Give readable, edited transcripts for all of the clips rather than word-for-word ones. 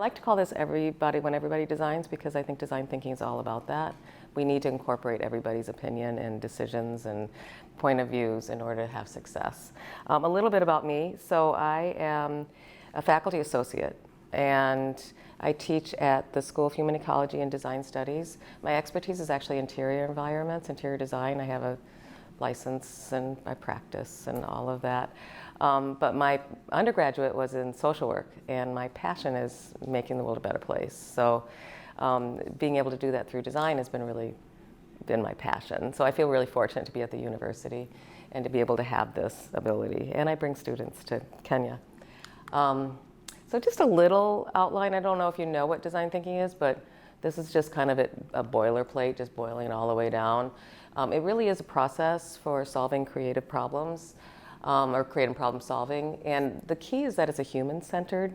like to call this everybody when everybody designs, because I think design thinking is all about that. We need to incorporate everybody's opinion and decisions and point of views in order to have success. A little bit about me. So I am a faculty associate, and I teach at the School of Human Ecology and Design Studies. My expertise is actually interior environments, interior design. I have a license and I practice and all of that. But my undergraduate was in social work, and my passion is making the world a better place. So being able to do that through design has been my passion. So I feel really fortunate to be at the university and to be able to have this ability. And I bring students to Kenya. So just a little outline. I don't know if you know what design thinking is, but this is just kind of a boilerplate, just boiling it all the way down. It really is a process for solving creative problems, or creative problem solving. And the key is that it's a human-centered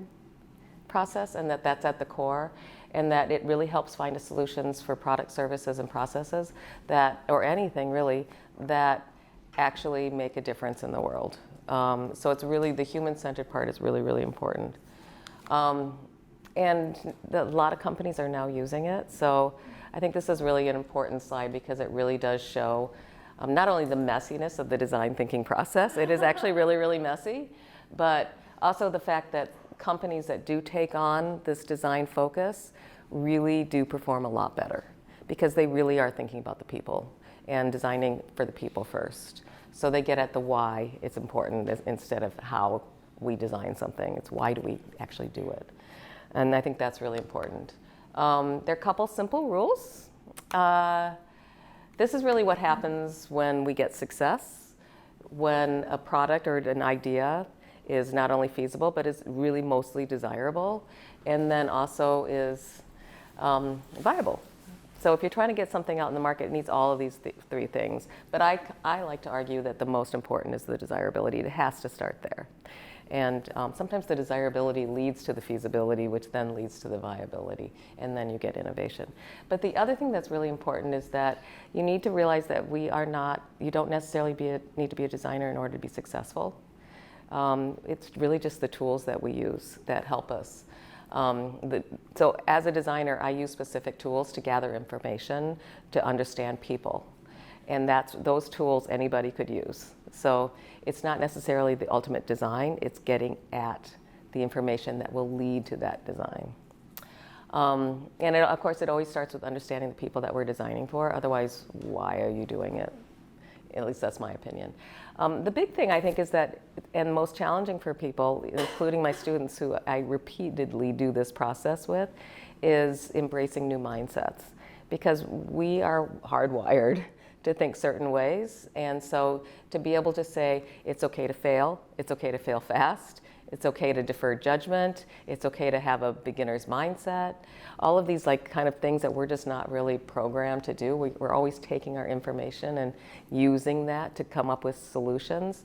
process, and that's at the core, and that it really helps find solutions for product, services, and processes that, or anything really, that actually make a difference in the world. So it's really, the human-centered part is really, really important. And a lot of companies are now using it. So I think this is really an important slide because it really does show not only the messiness of the design thinking process, it is actually really, really messy, but also the fact that companies that do take on this design focus really do perform a lot better because they really are thinking about the people and designing for the people first. So they get at the why it's important instead of how we design something. It's why do we actually do it? And I think that's really important. There are a couple simple rules. This is really what happens when we get success, when a product or an idea is not only feasible, but is really mostly desirable, and then also is viable. So if you're trying to get something out in the market, it needs all of these three things. But I like to argue that the most important is the desirability. It has to start there. And sometimes the desirability leads to the feasibility, which then leads to the viability, and then you get innovation. But the other thing that's really important is that you need to realize that you don't necessarily need to be a designer in order to be successful. It's really just the tools that we use that help us. So as a designer, I use specific tools to gather information, to understand people. And those tools anybody could use. So it's not necessarily the ultimate design, it's getting at the information that will lead to that design. And of course, it always starts with understanding the people that we're designing for. Otherwise, why are you doing it? At least that's my opinion. The big thing I think is that, and most challenging for people, including my students who I repeatedly do this process with, is embracing new mindsets. Because we are hardwired to think certain ways, and so to be able to say it's okay to fail fast, it's okay to defer judgment, it's okay to have a beginner's mindset, all of these kind of things that we're just not really programmed to do. We're always taking our information and using that to come up with solutions.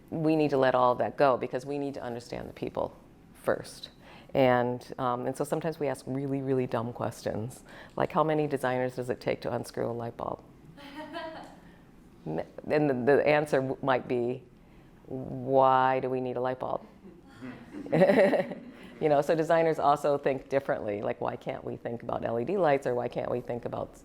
We need to let all of that go because we need to understand the people first. And so sometimes we ask really, really dumb questions, like how many designers does it take to unscrew a light bulb? And the answer might be, why do we need a light bulb? So designers also think differently, like why can't we think about LED lights, or why can't we think about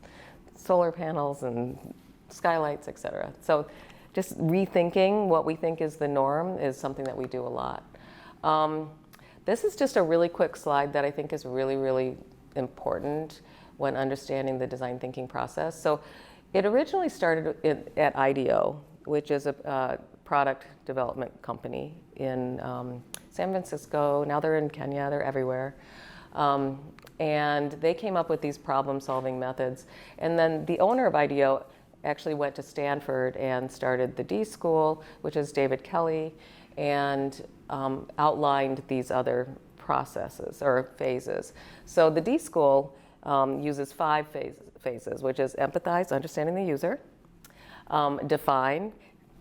solar panels and skylights, etc. So just rethinking what we think is the norm is something that we do a lot. This is just a really quick slide that I think is really, really important when understanding the design thinking process. So it originally started at IDEO, which is a product development company in San Francisco. Now they're in Kenya, they're everywhere. And they came up with these problem-solving methods. And then the owner of IDEO actually went to Stanford and started the D School, which is David Kelly, and outlined these other processes or phases. So the D School uses 5 phases, which is empathize, understanding the user, define,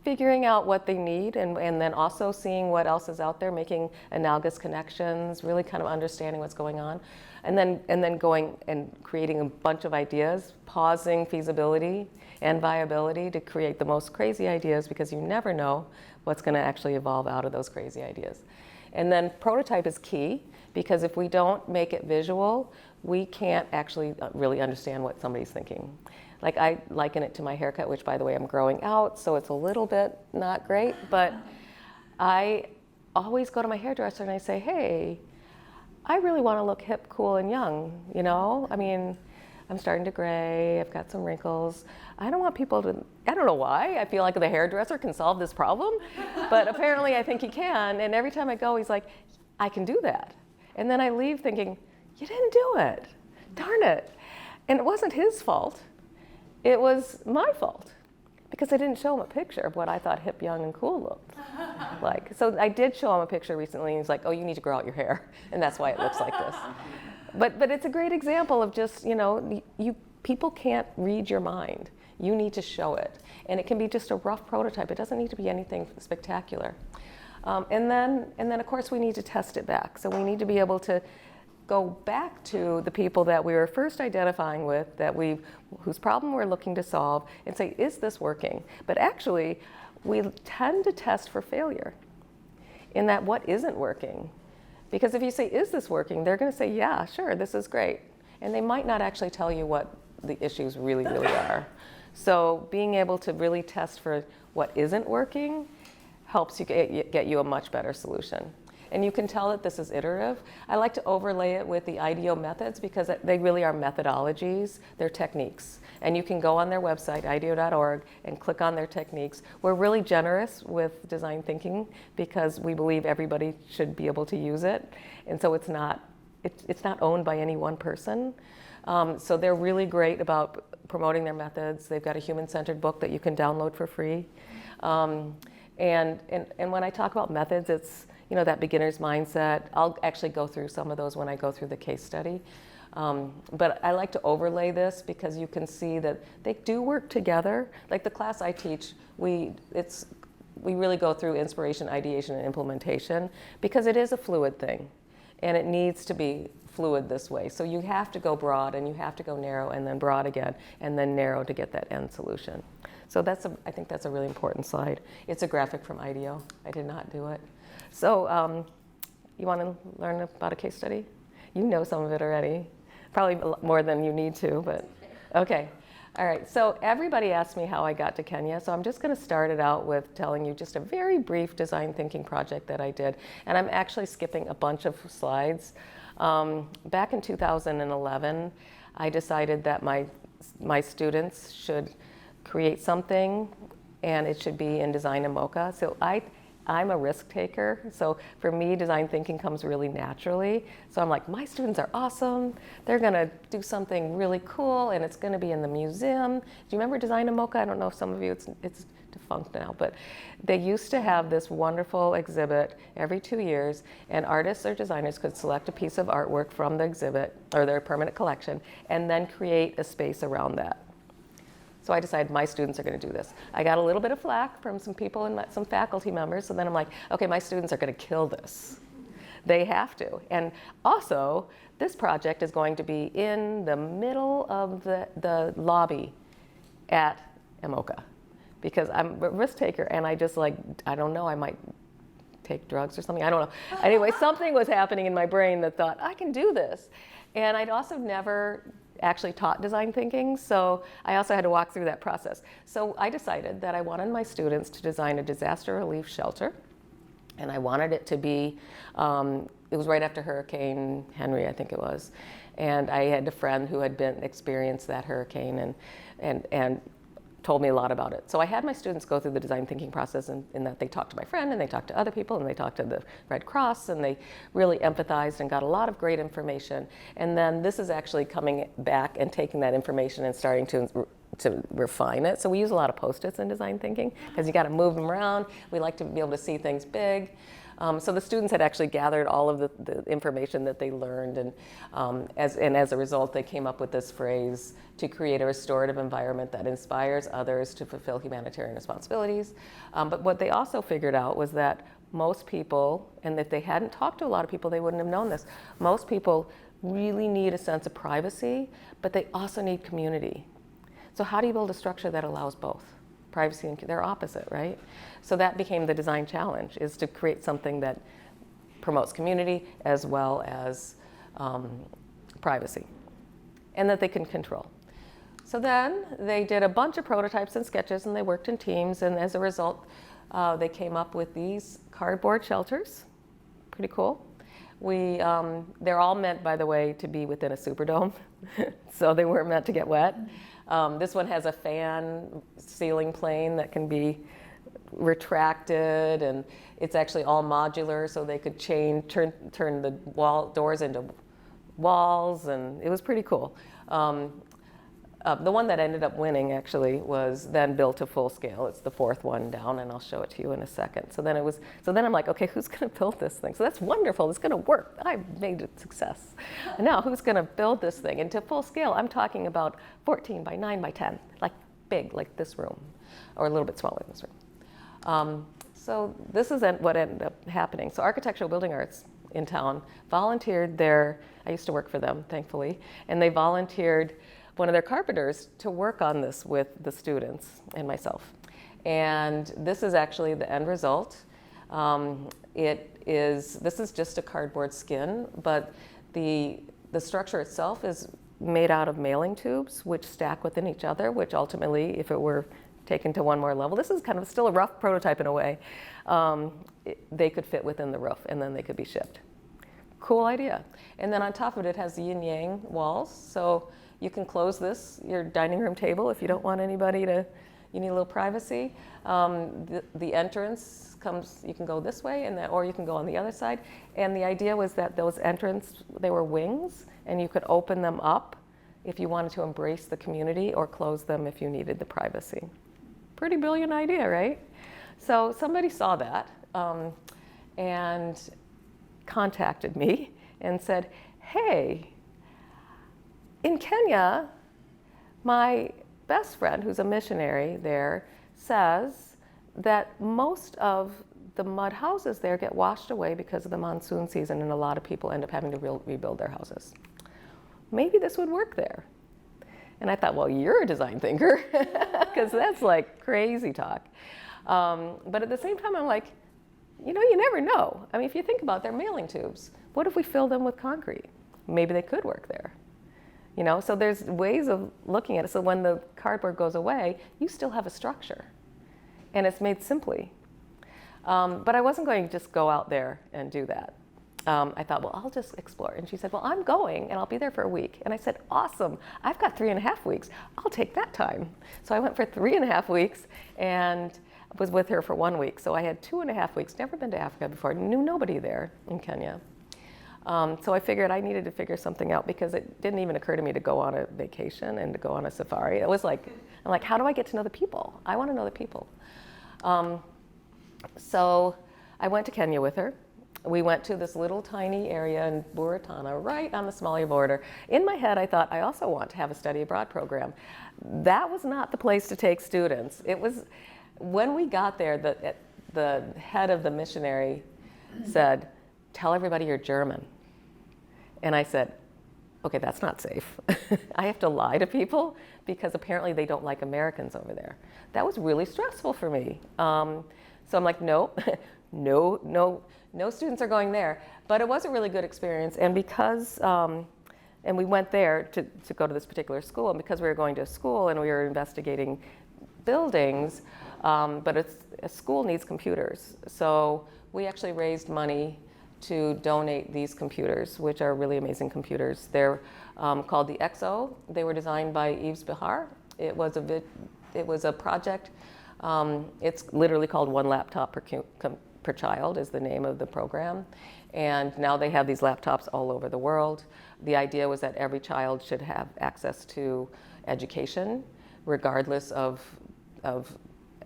figuring out what they need, and then also seeing what else is out there, making analogous connections, really kind of understanding what's going on, and then going and creating a bunch of ideas, pausing feasibility and viability to create the most crazy ideas, because you never know what's going to actually evolve out of those crazy ideas. And then prototype is key, because if we don't make it visual, we can't actually really understand what somebody's thinking. Like I liken it to my haircut, which by the way, I'm growing out, so it's a little bit not great, but I always go to my hairdresser and I say, hey, I really want to look hip, cool, and young, you know? I mean, I'm starting to gray, I've got some wrinkles. I don't want people to, I don't know why, I feel like the hairdresser can solve this problem, but apparently I think he can, and every time I go, he's like, I can do that. And then I leave thinking, you didn't do it, darn it. And it wasn't his fault, it was my fault, because I didn't show him a picture of what I thought hip, young, and cool looked like. So I did show him a picture recently, and he's like, oh, you need to grow out your hair, and that's why it looks like this. But it's a great example of just, you know, people can't read your mind. You need to show it. And it can be just a rough prototype. It doesn't need to be anything spectacular. And then of course, we need to test it back. So we need to be able to go back to the people that we were first identifying with, whose problem we're looking to solve, and say, is this working? But actually, we tend to test for failure in that what isn't working. Because if you say, is this working? They're going to say, yeah, sure, this is great. And they might not actually tell you what the issues really are. So being able to really test for what isn't working helps you get you a much better solution. And you can tell that this is iterative. I like to overlay it with the IDEO methods because they really are methodologies, they're techniques. And you can go on their website, ideo.org, and click on their techniques. We're really generous with design thinking because we believe everybody should be able to use it. And so it's not owned by any one person. So they're really great about promoting their methods. They've got a human-centered book that you can download for free. And when I talk about methods, it's, you know, that beginner's mindset. I'll actually go through some of those when I go through the case study. But I like to overlay this because you can see that they do work together. Like the class I teach, we really go through inspiration, ideation, and implementation because it is a fluid thing. And it needs to be fluid this way. So you have to go broad and you have to go narrow and then broad again and then narrow to get that end solution. So I think that's a really important slide. It's a graphic from IDEO. I did not do it. So you want to learn about a case study? You know some of it already. Probably more than you need to, but okay. All right, so everybody asked me how I got to Kenya, so I'm just going to start it out with telling you just a very brief design thinking project that I did. And I'm actually skipping a bunch of slides. Back in 2011, I decided that my students should create something and it should be in design and mocha. So I'm a risk taker, so for me, design thinking comes really naturally. So I'm like, my students are awesome. They're gonna do something really cool, and it's gonna be in the museum. Do you remember Design and Mocha? I don't know if some of you, it's defunct now, but they used to have this wonderful exhibit every 2 years, and artists or designers could select a piece of artwork from the exhibit, or their permanent collection, and then create a space around that. So I decided my students are going to do this. I got a little bit of flack from some people and some faculty members, so then I'm like, okay, my students are going to kill this. They have to. And also, this project is going to be in the middle of the lobby at Emoca, because I'm a risk taker, and I just like, I don't know, I might take drugs or something, I don't know. Anyway, something was happening in my brain that thought, I can do this. And I'd also never actually taught design thinking, so I also had to walk through that process. So I decided that I wanted my students to design a disaster relief shelter, and I wanted it to be, it was right after Hurricane Henry, I think it was, and I had a friend who had experienced that hurricane and told me a lot about it. So I had my students go through the design thinking process in that they talked to my friend and they talked to other people and they talked to the Red Cross and they really empathized and got a lot of great information. And then this is actually coming back and taking that information and starting to refine it. So we use a lot of Post-its in design thinking because you got to move them around. We like to be able to see things big. So the students had actually gathered all of the information that they learned, and as a result, they came up with this phrase, to create a restorative environment that inspires others to fulfill humanitarian responsibilities. But what they also figured out was that most people, and if they hadn't talked to a lot of people, they wouldn't have known this, most people really need a sense of privacy, but they also need community. So how do you build a structure that allows both? Privacy and they're opposite, right? So that became the design challenge, is to create something that promotes community as well as privacy, and that they can control. So then they did a bunch of prototypes and sketches, and they worked in teams, and as a result, they came up with these cardboard shelters. Pretty cool. They're all meant, by the way, to be within a Superdome, so they weren't meant to get wet. This one has a fan ceiling plane that can be retracted, and it's actually all modular, so they could turn the doors into walls, and it was pretty cool. The one that ended up winning actually was then built to full scale. It's the fourth one down, and I'll show it to you in a second. So then I'm like, okay, who's going to build this thing? So that's wonderful. It's going to work. I made it a success. And now who's going to build this thing? And to full scale, I'm talking about 14 by 9 by 10, like big, like this room, or a little bit smaller than this room. So this is what ended up happening. So Architectural Building Arts in town volunteered I used to work for them, thankfully, and they volunteered one of their carpenters to work on this with the students and myself. And this is actually the end result. This is just a cardboard skin, but the structure itself is made out of mailing tubes, which stack within each other, which ultimately, if it were taken to one more level, this is kind of still a rough prototype in a way, they could fit within the roof, and then they could be shipped. Cool idea. And then on top of it, it has the yin-yang walls, so you can close your dining room table if you don't want anybody you need a little privacy. The entrance you can go this way, or you can go on the other side. And the idea was that those they were wings, and you could open them up if you wanted to embrace the community, or close them if you needed the privacy. Pretty brilliant idea, right? So somebody saw that and contacted me and said, hey, in Kenya, my best friend, who's a missionary there, says that most of the mud houses there get washed away because of the monsoon season, and a lot of people end up having to rebuild their houses. Maybe this would work there. And I thought, well, you're a design thinker, because that's like crazy talk. But at the same time, I'm like, you never know. I mean, if you think about it, they're mailing tubes. What if we fill them with concrete? Maybe they could work there. So there's ways of looking at it. So when the cardboard goes away, you still have a structure, and it's made simply. But I wasn't going to just go out there and do that. I thought, well, I'll just explore. And she said, well, I'm going, and I'll be there for a week. And I said, awesome. I've got 3.5 weeks. I'll take that time. So I went for 3.5 weeks and was with her for 1 week. So I had 2.5 weeks, never been to Africa before, knew nobody there in Kenya. So I figured I needed to figure something out, because it didn't even occur to me to go on a vacation and to go on a safari. It was like, I'm like, how do I get to know the people? I want to know the people. So I went to Kenya with her. We went to this little tiny area in Buratana, right on the Somalia border. In my head, I thought, I also want to have a study abroad program. That was not the place to take students. It was, when we got there, the head of the missionary said, tell everybody you're German. And I said, okay, that's not safe. I have to lie to people, because apparently they don't like Americans over there. That was really stressful for me. So I'm like, nope, no students are going there. But it was a really good experience. And because, and we went there to go to this particular school, and because we were going to a school and we were investigating buildings, but a school needs computers. So we actually raised money to donate these computers, which are really amazing computers. They're called the EXO. They were designed by Yves Bihar. It was a project. It's literally called One Laptop per Child is the name of the program. And now they have these laptops all over the world. The idea was that every child should have access to education, regardless of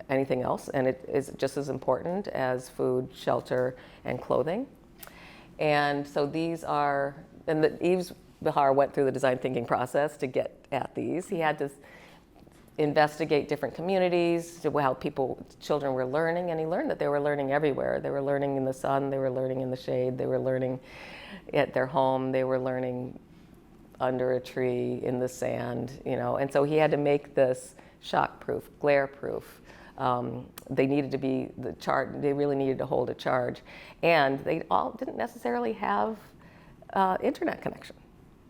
anything else. And it is just as important as food, shelter, and clothing. And so these are, and Yves Bihar went through the design thinking process to get at these. He had to investigate different communities, to how children were learning, and he learned that they were learning everywhere. They were learning in the sun, they were learning in the shade, they were learning at their home, they were learning under a tree, in the sand, and so he had to make this shock-proof, glare-proof, They needed to be they really needed to hold a charge. And they all didn't necessarily have internet connection.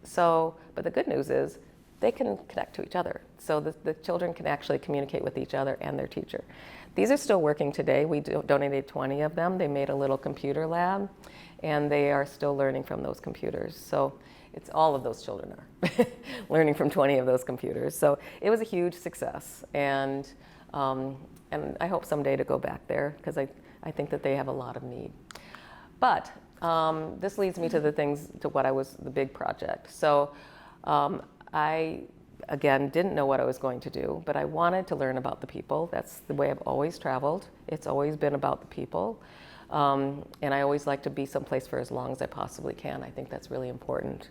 So, but the good news is they can connect to each other. So the children can actually communicate with each other and their teacher. These are still working today. We donated 20 of them. They made a little computer lab, and they are still learning from those computers. So it's all of those children are learning from 20 of those computers. So it was a huge success. And I hope someday to go back there, because I think that they have a lot of need. But this leads me to the big project. So I, again, didn't know what I was going to do, but I wanted to learn about the people. That's the way I've always traveled. It's always been about the people. And I always like to be someplace for as long as I possibly can. I think that's really important,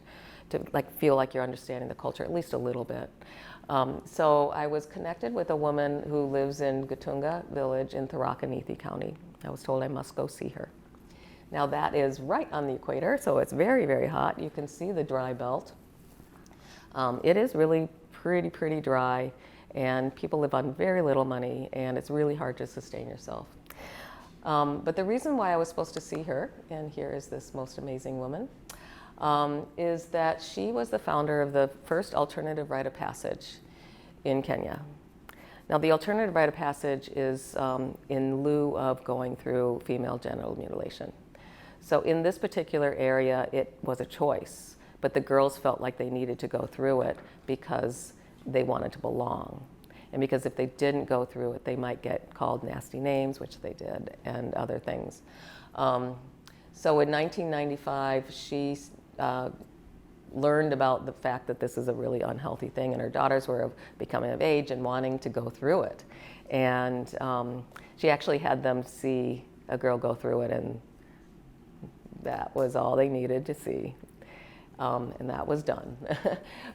to feel like you're understanding the culture at least a little bit. So I was connected with a woman who lives in Gatunga village in Tharakanithi County. I was told I must go see her. Now that is right on the equator, so it's very, very hot. You can see the dry belt. It is really pretty dry, and people live on very little money, and it's really hard to sustain yourself. But the reason why I was supposed to see her, and here is this most amazing woman, is that she was the founder of the first alternative rite of passage in Kenya. Now, the alternative rite of passage is in lieu of going through female genital mutilation. So in this particular area, it was a choice, but the girls felt like they needed to go through it because they wanted to belong. And because if they didn't go through it, they might get called nasty names, which they did, and other things. So in 1995, she learned about the fact that this is a really unhealthy thing, and her daughters were becoming of age and wanting to go through it. And she actually had them see a girl go through it, and that was all they needed to see. And that was done.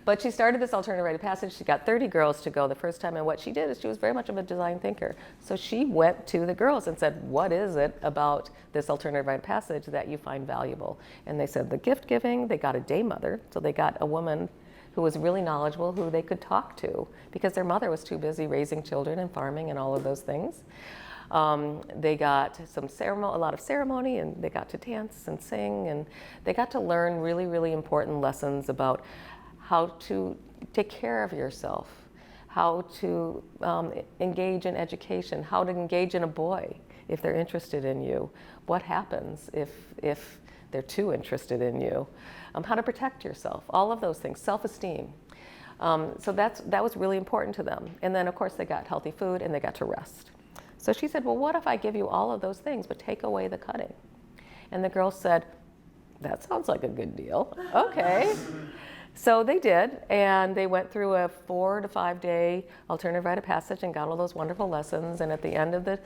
But she started this alternative rite of passage. She got 30 girls to go the first time, and what she did is she was very much of a design thinker. So she went to the girls and said, what is it about this alternative rite of passage that you find valuable? And they said the gift giving. They got a day mother, so they got a woman who was really knowledgeable, who they could talk to, because their mother was too busy raising children and farming and all of those things. They got a lot of ceremony, and they got to dance and sing, and they got to learn really important lessons about how to take care of yourself, how to engage in education, how to engage in a boy if they're interested in you, what happens if they're too interested in you, how to protect yourself, all of those things, self-esteem. So that was really important to them. And then, of course, they got healthy food, and they got to rest. So she said, well, what if I give you all of those things, but take away the cutting? And the girls said, that sounds like a good deal. Okay. So they did, and they went through a 4 to 5 day alternative rite of passage and got all those wonderful lessons. And at the end of the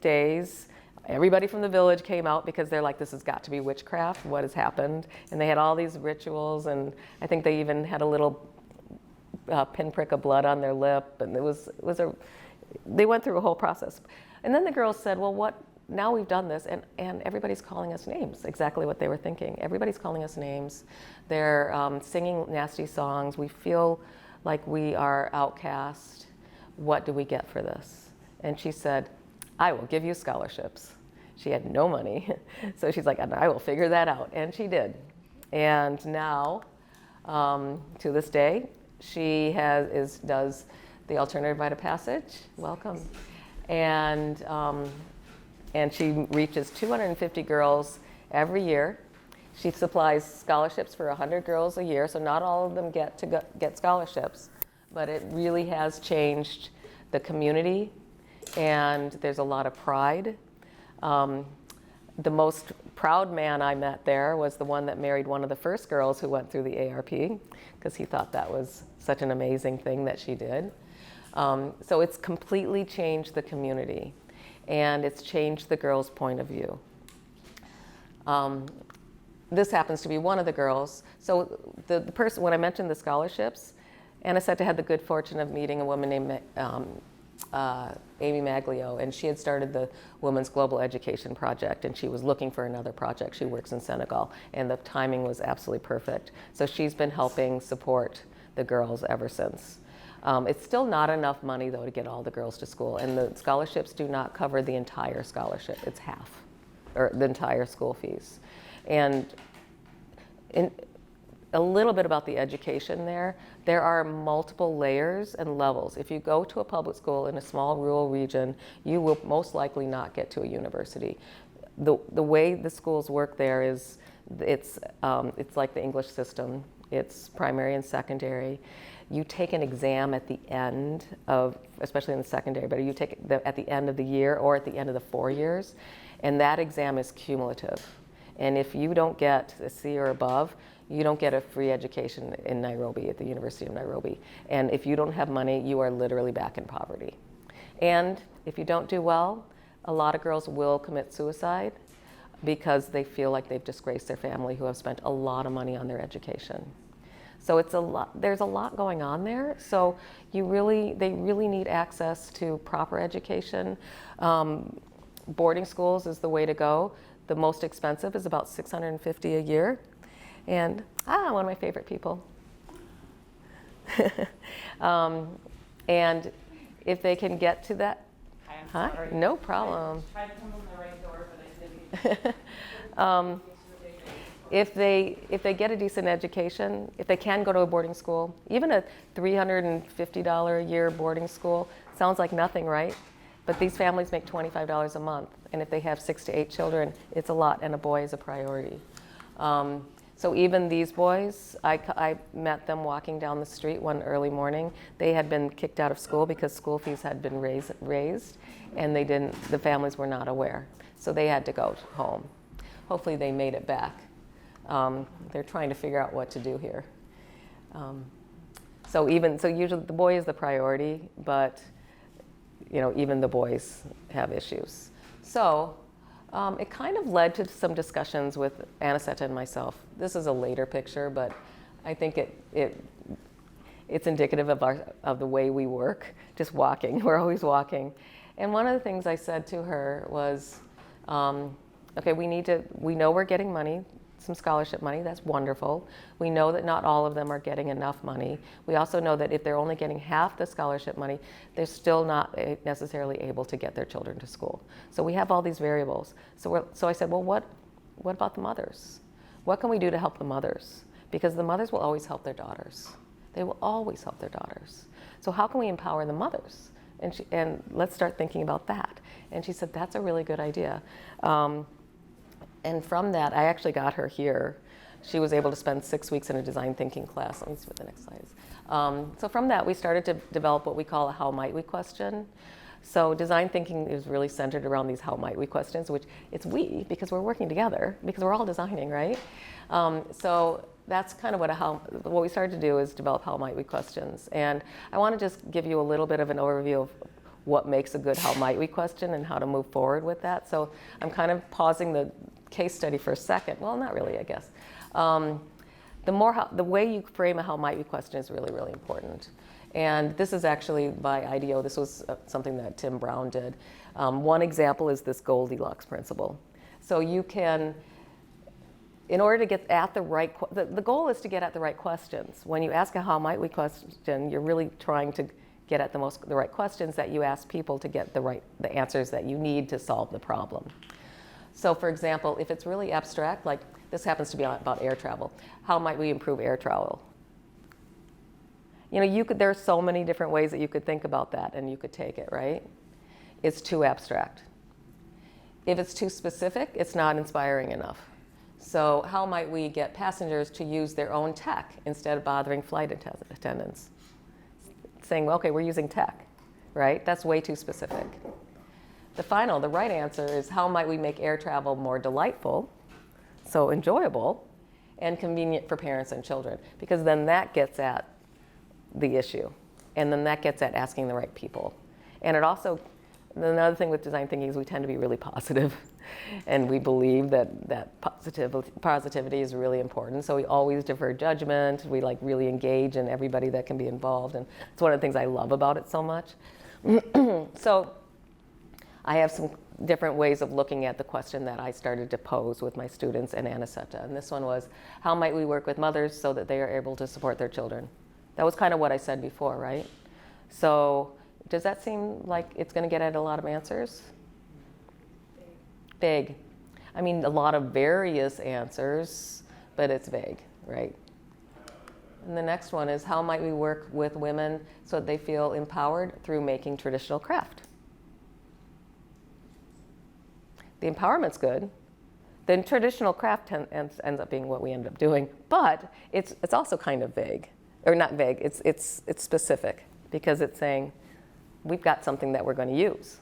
days, everybody from the village came out, because they're like, this has got to be witchcraft. What has happened? And they had all these rituals, and I think they even had a little pinprick of blood on their lip, and they went through a whole process. And then the girls said, well, now we've done this, and everybody's calling us names, exactly what they were thinking. Everybody's calling us names. They're singing nasty songs. We feel like we are outcast. What do we get for this? And she said, I will give you scholarships. She had no money. So she's like, I will figure that out. And she did. And now, to this day, she does the alternative rite of passage. Welcome. And she reaches 250 girls every year. She supplies scholarships for 100 girls a year, so not all of them get scholarships, but it really has changed the community, and there's a lot of pride. The most proud man I met there was the one that married one of the first girls who went through the ARP, because he thought that was such an amazing thing that she did. So it's completely changed the community, and it's changed the girls' point of view. This happens to be one of the girls. So the person, when I mentioned the scholarships, Anisetta had the good fortune of meeting a woman named Amy Maglio, and she had started the Women's Global Education Project, and she was looking for another project. She works in Senegal, and the timing was absolutely perfect. So she's been helping support the girls ever since. It's still not enough money, though, to get all the girls to school. And the scholarships do not cover the entire scholarship. It's half, or the entire school fees. And a little bit about the education there. There are multiple layers and levels. If you go to a public school in a small rural region, you will most likely not get to a university. The way the schools work there is it's like the English system. It's primary and secondary. You take an exam at the end of, especially in the secondary, but you take it at the end of the year or at the end of the 4 years, and that exam is cumulative. And if you don't get a C or above, you don't get a free education in Nairobi, at the University of Nairobi. And if you don't have money, you are literally back in poverty. And if you don't do well, a lot of girls will commit suicide because they feel like they've disgraced their family who have spent a lot of money on their education. So it's a lot, there's a lot going on there. So they really need access to proper education. Boarding schools is the way to go. The most expensive is about $650 a year. And, one of my favorite people. And if they can get to that, I'm sorry. No problem. I tried to come in the right door, but I didn't. If they get a decent education, if they can go to a boarding school, even a $350 a year boarding school sounds like nothing, right? But these families make $25 a month, and if they have 6 to 8 children, it's a lot, and a boy is a priority. So even these boys, I met them walking down the street one early morning. They had been kicked out of school because school fees had been raised, and the families were not aware. So they had to go home. Hopefully they made it back. They're trying to figure out what to do here. So usually the boy is the priority, but even the boys have issues. So it kind of led to some discussions with Anisetta and myself. This is a later picture, but I think it's indicative of the way we work, just walking. We're always walking. And one of the things I said to her was, okay, we know we're getting money, some scholarship money, that's wonderful. We know that not all of them are getting enough money. We also know that if they're only getting half the scholarship money, they're still not necessarily able to get their children to school. So we have all these variables. So I said, well, what about the mothers? What can we do to help the mothers? Because the mothers will always help their daughters. They will always help their daughters. So how can we empower the mothers? And let's start thinking about that. And she said, that's a really good idea. And from that, I actually got her here. She was able to spend 6 weeks in a design thinking class. Let me see what the next slide is. So from that, we started to develop what we call a how might we question. So design thinking is really centered around these how might we questions, which it's we, because we're working together, because we're all designing, right? So that's kind of what we started to do is develop how might we questions. And I want to just give you a little bit of an overview of what makes a good how might we question and how to move forward with that. So I'm kind of pausing the case study for a second. Well, not really, I guess. The way you frame a how might we question is really, really important. And this is actually by IDEO. This was something that Tim Brown did. One example is this Goldilocks principle. So you can, in order to get at the right, the goal is to get at the right questions. When you ask a how might we question, you're really trying to get at the right questions that you ask people to get the answers that you need to solve the problem. So for example, if it's really abstract, like this happens to be about air travel, how might we improve air travel? There are so many different ways that you could think about that and you could take it, right? It's too abstract. If it's too specific, it's not inspiring enough. So how might we get passengers to use their own tech instead of bothering flight attendants? Saying, well, okay, we're using tech, right? That's way too specific. The right answer is how might we make air travel more delightful, so enjoyable, and convenient for parents and children? Because then that gets at the issue. And then that gets at asking the right people. And another thing with design thinking is we tend to be really positive. And we believe that positivity is really important. So we always defer judgment. We really engage in everybody that can be involved. And it's one of the things I love about it so much. So I have some different ways of looking at the question that I started to pose with my students and Anisetta. And this one was, how might we work with mothers so that they are able to support their children? That was kind of what I said before, right? So does that seem like it's going to get at a lot of answers? Vague. I mean, a lot of various answers, but it's vague, right? And the next one is, how might we work with women so that they feel empowered through making traditional craft? The empowerment's good. Then traditional craft ends up being what we end up doing, but it's also kind of vague, or not vague. It's specific, because it's saying we've got something that we're going to use.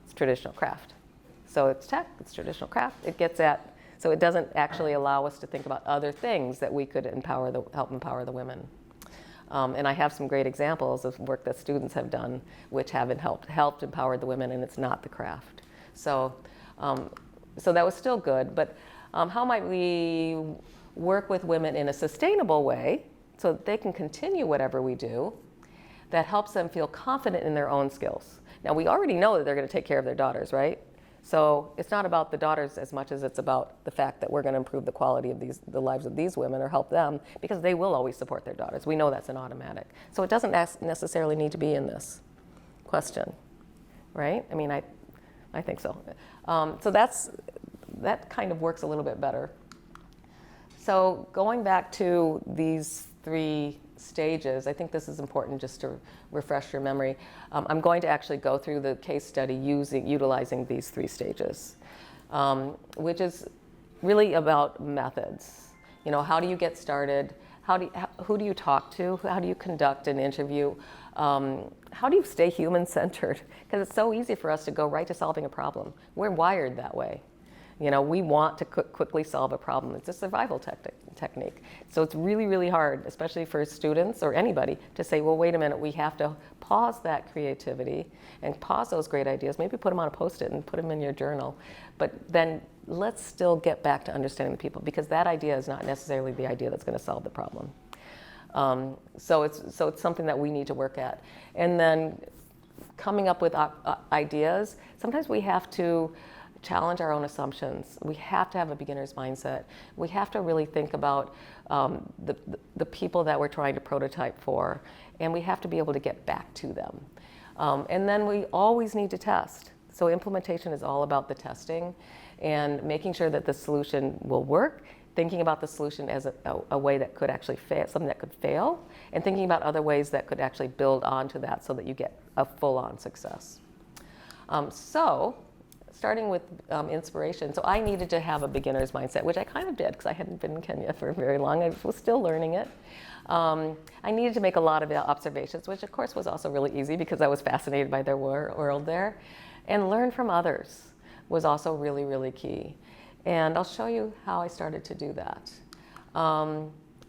It's traditional craft, so it's tech. It's traditional craft. It gets at, so it doesn't actually allow us to think about other things that we could help empower the women. And I have some great examples of work that students have done, which haven't helped empower the women, and it's not the craft. So that was still good, but how might we work with women in a sustainable way so that they can continue whatever we do that helps them feel confident in their own skills? Now, we already know that they're going to take care of their daughters, right? So it's not about the daughters as much as it's about the fact that we're going to improve the quality of the lives of these women, or help them, because they will always support their daughters. We know that's an automatic. So it doesn't necessarily need to be in this question, right? I mean, I think so. So that kind of works a little bit better. So going back to these 3 stages, I think this is important just to refresh your memory. I'm going to actually go through the case study utilizing these 3 stages, which is really about methods. You know, how do you get started? Who do you talk to? How do you conduct an interview? How do you stay human-centered? Because it's so easy for us to go right to solving a problem. We're wired that way. You know, we want to quickly solve a problem. It's a survival technique. So it's really, really hard, especially for students or anybody, to say, well, wait a minute, we have to pause that creativity and pause those great ideas. Maybe put them on a Post-it and put them in your journal. But then let's still get back to understanding the people, because that idea is not necessarily the idea that's going to solve the problem. So it's something that we need to work at. And then coming up with ideas, sometimes we have to challenge our own assumptions. We have to have a beginner's mindset. We have to really think about the people that we're trying to prototype for, and we have to be able to get back to them. And then we always need to test. So implementation is all about the testing and making sure that the solution will work, thinking about the solution as a way that could actually fail, something that could fail, and thinking about other ways that could actually build onto that so that you get a full-on success. So starting with inspiration, so I needed to have a beginner's mindset, which I kind of did because I hadn't been in Kenya for very long. I was still learning it. I needed to make a lot of observations, which of course was also really easy because I was fascinated by their world there. And learn from others was also really, really key. And I'll show you how I started to do that.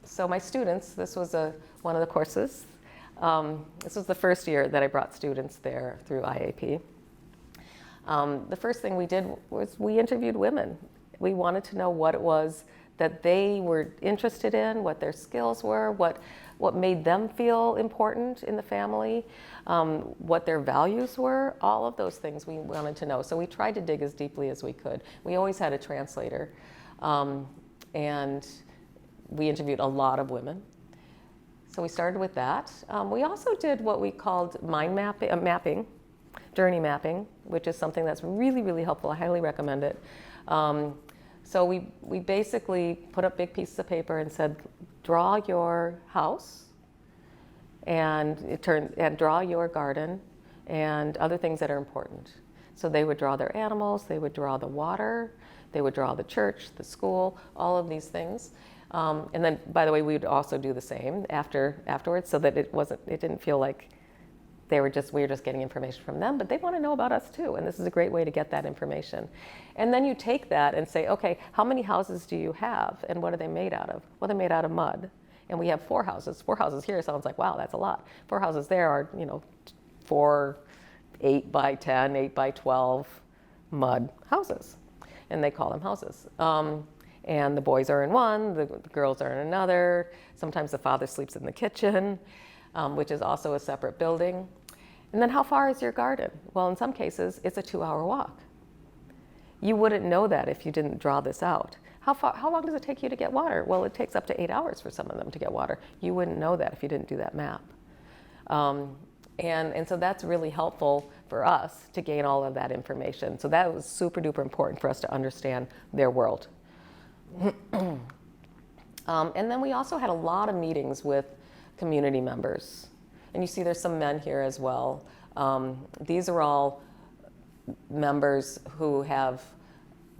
So my students, this was one of the courses. This was the first year that I brought students there through IAP. The first thing we did was we interviewed women. We wanted to know what it was that they were interested in, what their skills were, what made them feel important in the family, what their values were, all of those things we wanted to know. So we tried to dig as deeply as we could. We always had a translator, and we interviewed a lot of women. So we started with that. We also did what we called mind mapping, journey mapping, which is something that's really, really helpful. I highly recommend it. So we basically put up big pieces of paper and said, draw your house and draw your garden and other things that are important. So they would draw their animals, they would draw the water, they would draw the church, the school, all of these things. And then, by the way, we would also do the same afterwards, so that it didn't feel like we were just getting information from them, but they want to know about us too, and this is a great way to get that information. And then you take that and say, okay, how many houses do you have, and what are they made out of? Well, they're made out of mud, and we have 4 houses. 4 houses here sounds like, wow, that's a lot. 4 houses there are, 4 8 by 10, 8 by 12 mud houses, and they call them houses. And the boys are in one, the girls are in another. Sometimes the father sleeps in the kitchen, which is also a separate building. And then how far is your garden? Well, in some cases, it's a 2-hour walk. You wouldn't know that if you didn't draw this out. How long does it take you to get water? Well, it takes up to 8 hours for some of them to get water. You wouldn't know that if you didn't do that map. And so that's really helpful for us to gain all of that information. So that was super duper important for us to understand their world. And then we also had a lot of meetings with community members. And you see there's some men here as well. These are all members who have,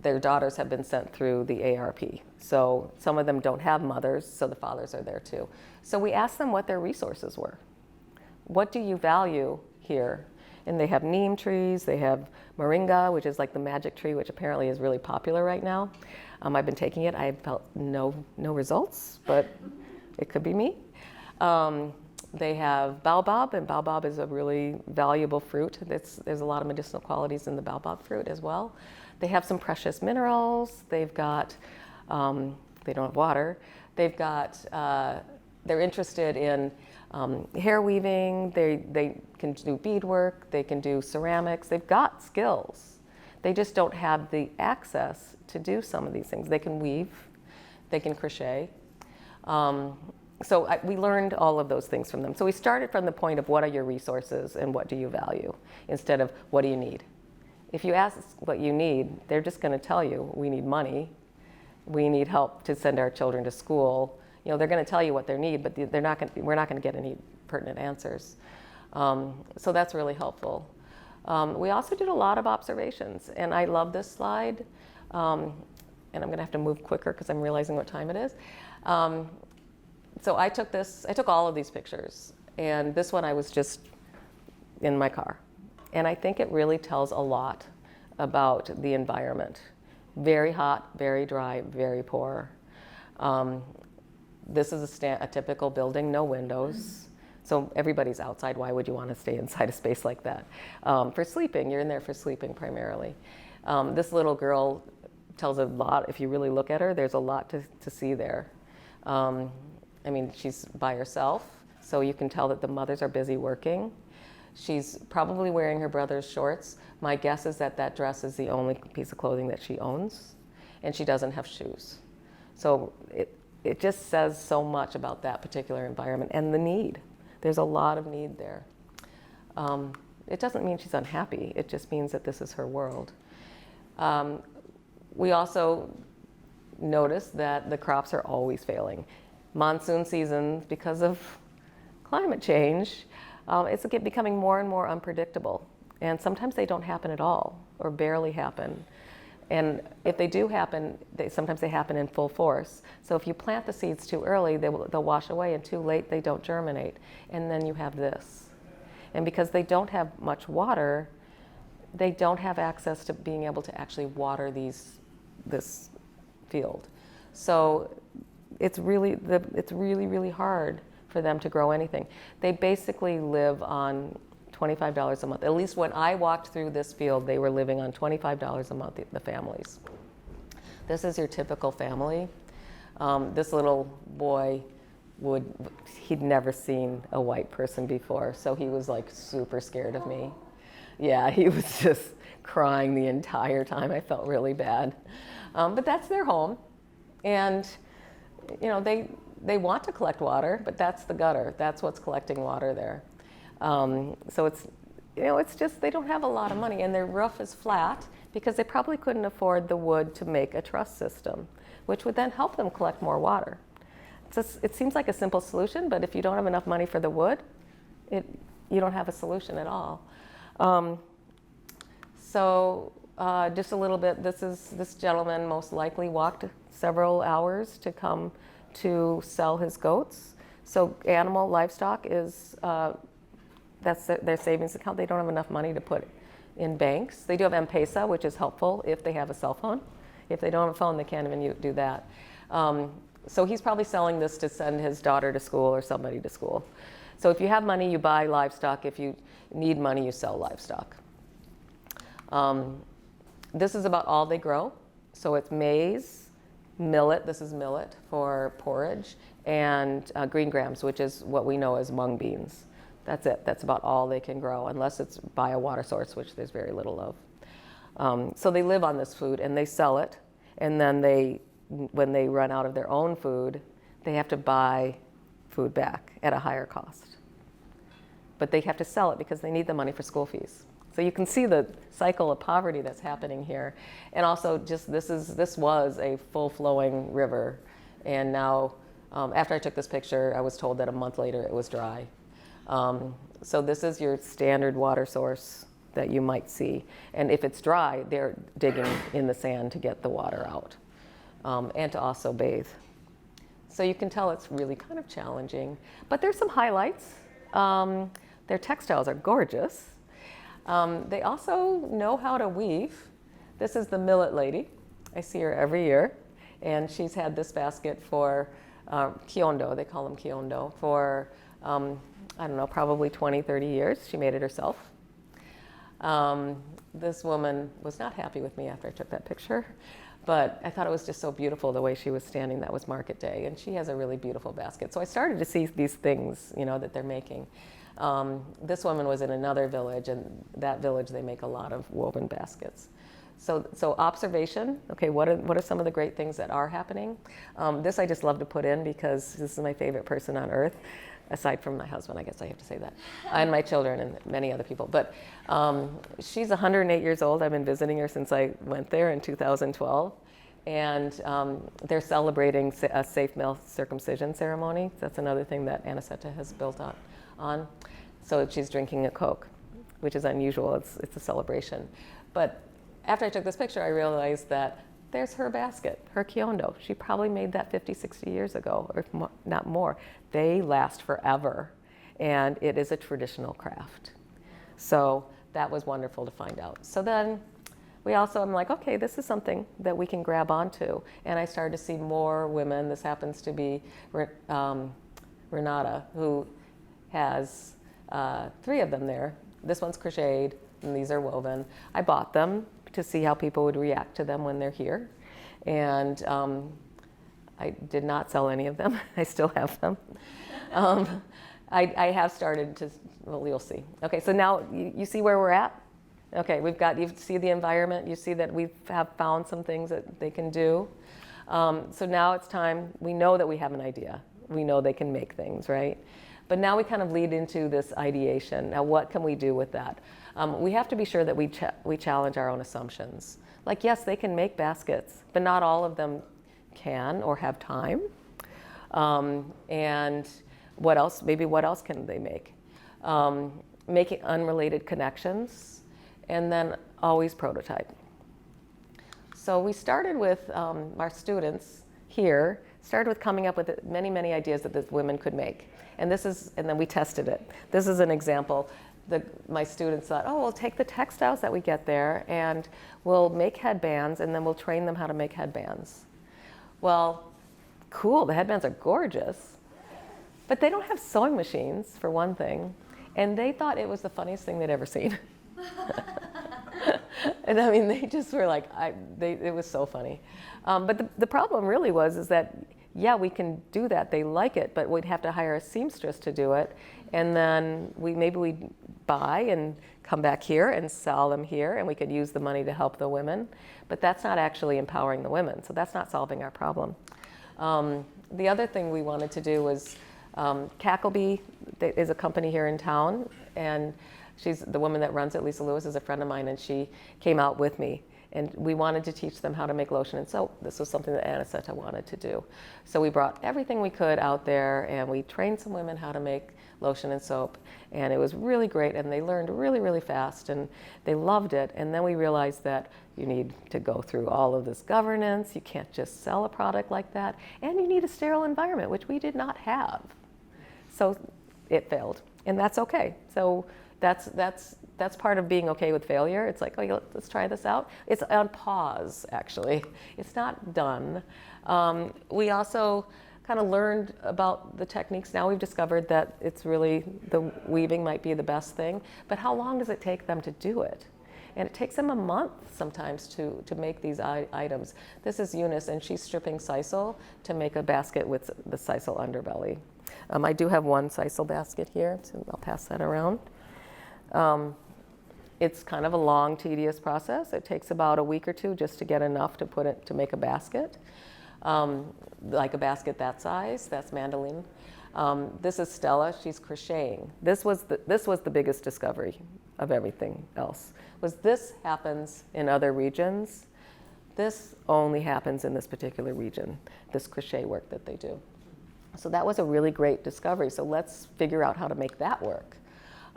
their daughters have been sent through the ARP. So some of them don't have mothers, so the fathers are there too. So we asked them what their resources were. What do you value here? And they have neem trees, they have moringa, which is like the magic tree, which apparently is really popular right now. I've been taking it. I felt no results, but it could be me. They have baobab, and baobab is a really valuable fruit. There's a lot of medicinal qualities in the baobab fruit as well. They have some precious minerals. They've got, they don't have water. They've got, they're interested in hair weaving. They can do beadwork. They can do ceramics. They've got skills. They just don't have the access to do some of these things. They can weave. They can crochet. So we learned all of those things from them. So we started from the point of what are your resources and what do you value, instead of what do you need. If you ask what you need, they're just going to tell you, we need money, we need help to send our children to school. You know, they're going to tell you what they need, but we're not going to get any pertinent answers. So that's really helpful. We also did a lot of observations, and I love this slide. And I'm going to have to move quicker because I'm realizing what time it is. So I took all of these pictures, and this one I was just in my car. And I think it really tells a lot about the environment. Very hot, very dry, very poor. This is a typical building, no windows. So everybody's outside. Why would you want to stay inside a space like that? For sleeping, you're in there for sleeping primarily. This little girl tells a lot. If you really look at her, there's a lot to see there. I mean, she's by herself, so you can tell that the mothers are busy working. She's probably wearing her brother's shorts. My guess is that that dress is the only piece of clothing that she owns, and she doesn't have shoes. So it just says so much about that particular environment and the need. There's a lot of need there. It doesn't mean she's unhappy. It just means that this is her world. We also noticed that the crops are always failing. Monsoon season, because of climate change, it's becoming more and more unpredictable. And sometimes they don't happen at all, or barely happen. And if they do happen, sometimes they happen in full force. So if you plant the seeds too early, they'll wash away, and too late, they don't germinate. And then you have this. And because they don't have much water, they don't have access to being able to actually water this field. So it's really, really hard for them to grow anything. They basically live on $25 a month. At least when I walked through this field, they were living on $25 a month, the families. This is your typical family. This little boy he'd never seen a white person before, so he was like super scared of me. Yeah, he was just crying the entire time. I felt really bad. But that's their home. And you know, they want to collect water, but that's the gutter. That's what's collecting water there. So it's, you know, it's just they don't have a lot of money, and their roof is flat because they probably couldn't afford the wood to make a truss system, which would then help them collect more water. It seems like a simple solution, but if you don't have enough money for the wood, you don't have a solution at all. Just a little bit, this gentleman most likely walked several hours to come to sell his goats. So livestock is, that's their savings account. They don't have enough money to put in banks. They do have M-Pesa, which is helpful if they have a cell phone. If they don't have a phone, they can't even do that. So he's probably selling this to send his daughter to school or somebody to school. So if you have money, you buy livestock. If you need money, you sell livestock. This is about all they grow. So it's maize, millet, this is millet for porridge, and green grams, which is what we know as mung beans. That's it. That's about all they can grow, unless it's by a water source, which there's very little of. So they live on this food, and they sell it, and then when they run out of their own food, they have to buy food back at a higher cost. but they have to sell it because they need the money for school fees. So you can see the cycle of poverty that's happening here. And also just this was a full-flowing river. And now, after I took this picture, I was told that a month later it was dry. So this is your standard water source that you might see. And if it's dry, they're digging in the sand to get the water out, and to also bathe. So you can tell it's really kind of challenging. But there's some highlights. Their textiles are gorgeous. They also know how to weave. This is the millet lady. I see her every year. And she's had this basket for kiondo, they call them kiondo, for, I don't know, probably 20, 30 years. She made it herself. This woman was not happy with me after I took that picture, but I thought it was just so beautiful the way she was standing. That was market day, and she has a really beautiful basket. So I started to see these things, you know, that they're making. This woman was in another village, and that village, they make a lot of woven baskets. So observation, okay, what are some of the great things that are happening? This I just love to put in because this is my favorite person on earth, aside from my husband, I guess I have to say that, and my children and many other people. But she's 108 years old. I've been visiting her since I went there in 2012. And they're celebrating a safe male circumcision ceremony. That's another thing that Aniseta has built on. So she's drinking a Coke, which is unusual. It's a celebration. But after I took this picture, I realized that there's her basket, her kiondo. She probably made that 50, 60 years ago, or if not more. They last forever, and it is a traditional craft. So that was wonderful to find out. So then I'm like, okay, this is something that we can grab onto. And I started to see more women. This happens to be Renata, who has 3 of them there. This one's crocheted, and these are woven. I bought them to see how people would react to them when they're here. And I did not sell any of them. I still have them. I have started to, well, you'll see. Okay, so now you see where we're at? Okay, you see the environment, you see that we have found some things that they can do. So now it's time, we know that we have an idea. We know they can make things, right? But now we kind of lead into this ideation. Now what can we do with that? We have to be sure that we challenge our own assumptions. Like, yes, they can make baskets, but not all of them can or have time. And what else, maybe what else can they make? Making unrelated connections, and then always prototype. So we started with our students here, started with coming up with many, many ideas that the women could make. And then we tested it. This is an example. My students thought, oh, we'll take the textiles that we get there and we'll make headbands, and then we'll train them how to make headbands. Well, cool, the headbands are gorgeous, but they don't have sewing machines, for one thing, and they thought it was the funniest thing they'd ever seen. And I mean, they just were like, it was so funny. But the problem really is that, yeah, we can do that. They like it, but we'd have to hire a seamstress to do it. And then maybe we'd buy and come back here and sell them here, and we could use the money to help the women. But that's not actually empowering the women, so that's not solving our problem. The other thing we wanted to do was Cacklebee is a company here in town, and she's the woman that runs it. Lisa Lewis is a friend of mine, and she came out with me. And we wanted to teach them how to make lotion and soap. This was something that Aniseta wanted to do. So we brought everything we could out there, and we trained some women how to make lotion and soap. And it was really great, and they learned really, really fast, and they loved it. And then we realized that you need to go through all of this governance. You can't just sell a product like that. And you need a sterile environment, which we did not have. So it failed, and that's okay. So that's part of being okay with failure. It's like, oh, let's try this out. It's on pause, actually. It's not done. We also kind of learned about the techniques. Now we've discovered that it's really, the weaving might be the best thing, but how long does it take them to do it? And it takes them a month sometimes to make these items. This is Eunice, and she's stripping sisal to make a basket with the sisal underbelly. I do have one sisal basket here, so I'll pass that around. It's kind of a long, tedious process. It takes about a week or 2 just to get enough to make a basket, like a basket that size. That's mandolin. This is Stella. She's crocheting. This was the biggest discovery of everything else. Was this happens in other regions. This only happens in this particular region, this crochet work that they do. So that was a really great discovery. So let's figure out how to make that work.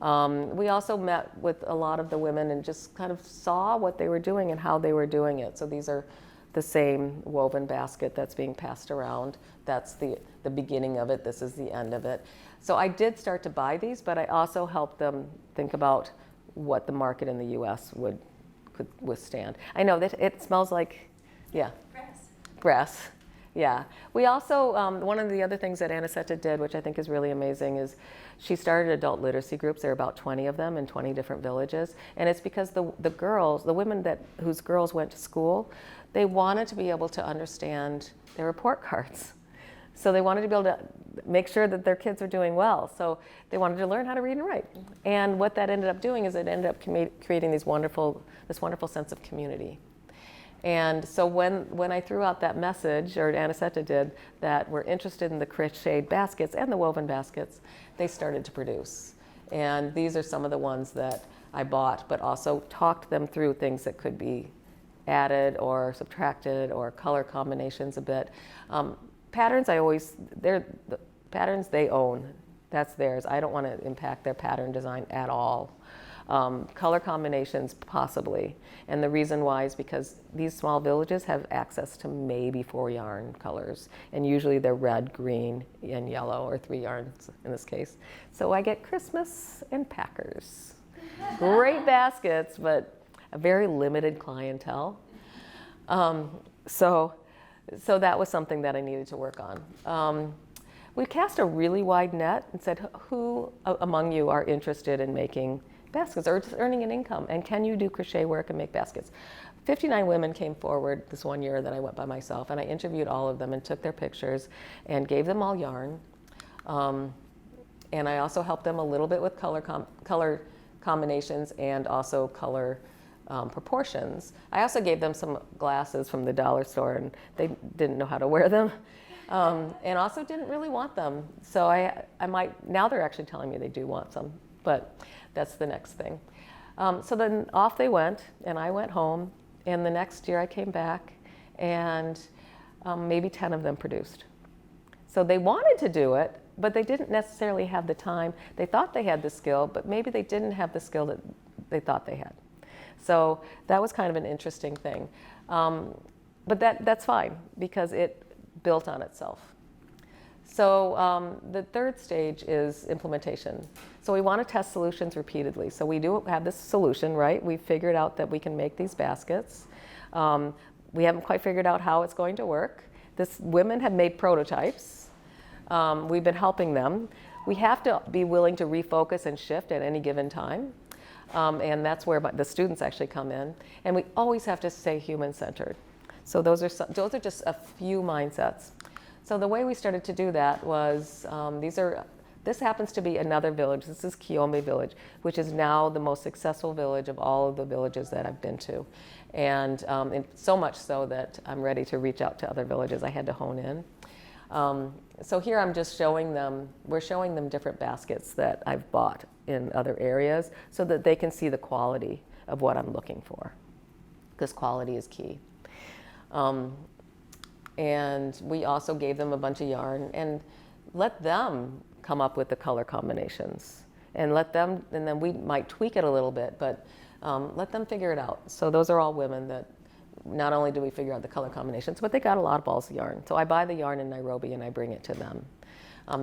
We also met with a lot of the women and just kind of saw what they were doing and how they were doing it. So these are the same woven basket that's being passed around. That's the beginning of it. This is the end of it. So I did start to buy these, but I also helped them think about what the market in the U.S. could withstand. I know that it smells like, yeah. Grass. Yeah. We also, one of the other things that Aniseta did, which I think is really amazing, is she started adult literacy groups. There are about 20 of them in 20 different villages. And it's because the girls, the women whose girls went to school, they wanted to be able to understand their report cards. So they wanted to be able to make sure that their kids are doing well. So they wanted to learn how to read and write. And what that ended up doing is it ended up creating this wonderful sense of community. And so when I threw out that message, or Aniseta did, that we're interested in the crocheted baskets and the woven baskets, they started to produce. And these are some of the ones that I bought, but also talked them through things that could be added or subtracted or color combinations a bit. Patterns, the patterns they own. That's theirs. I don't want to impact their pattern design at all. Color combinations, possibly. And the reason why is because these small villages have access to maybe 4 yarn colors. And usually they're red, green, and yellow, or 3 yarns in this case. So I get Christmas and Packers. Great baskets, but a very limited clientele. So that was something that I needed to work on. We cast a really wide net and said, who among you are interested in making baskets or just earning an income? And can you do crochet work and make baskets? 59 women came forward this one year that I went by myself, and I interviewed all of them and took their pictures and gave them all yarn. And I also helped them a little bit with color combinations and also color proportions. I also gave them some glasses from the dollar store, and they didn't know how to wear them. And also didn't really want them. So I might, now they're actually telling me they do want some, but that's the next thing. So then off they went, and I went home, and the next year I came back, and maybe 10 of them produced. So they wanted to do it, but they didn't necessarily have the time. They thought they had the skill, but maybe they didn't have the skill that they thought they had. So that was kind of an interesting thing. But that's fine, because it built on itself. So the third stage is implementation. So we want to test solutions repeatedly. So we do have this solution, right? We've figured out that we can make these baskets. We haven't quite figured out how it's going to work. Women have made prototypes. We've been helping them. We have to be willing to refocus and shift at any given time. And that's where the students actually come in. And we always have to stay human-centered. So those are just a few mindsets. So the way we started to do that was, this happens to be another village. This is Kiome Village, which is now the most successful village of all of the villages that I've been to. And so much so that I'm ready to reach out to other villages. I had to hone in. So here I'm just we're showing them different baskets that I've bought in other areas so that they can see the quality of what I'm looking for, because quality is key. And we also gave them a bunch of yarn and let them come up with the color combinations, and then we might tweak it a little bit, but let them figure it out. So those are all women that not only do we figure out the color combinations, but they got a lot of balls of yarn. So I buy the yarn in Nairobi and I bring it to them,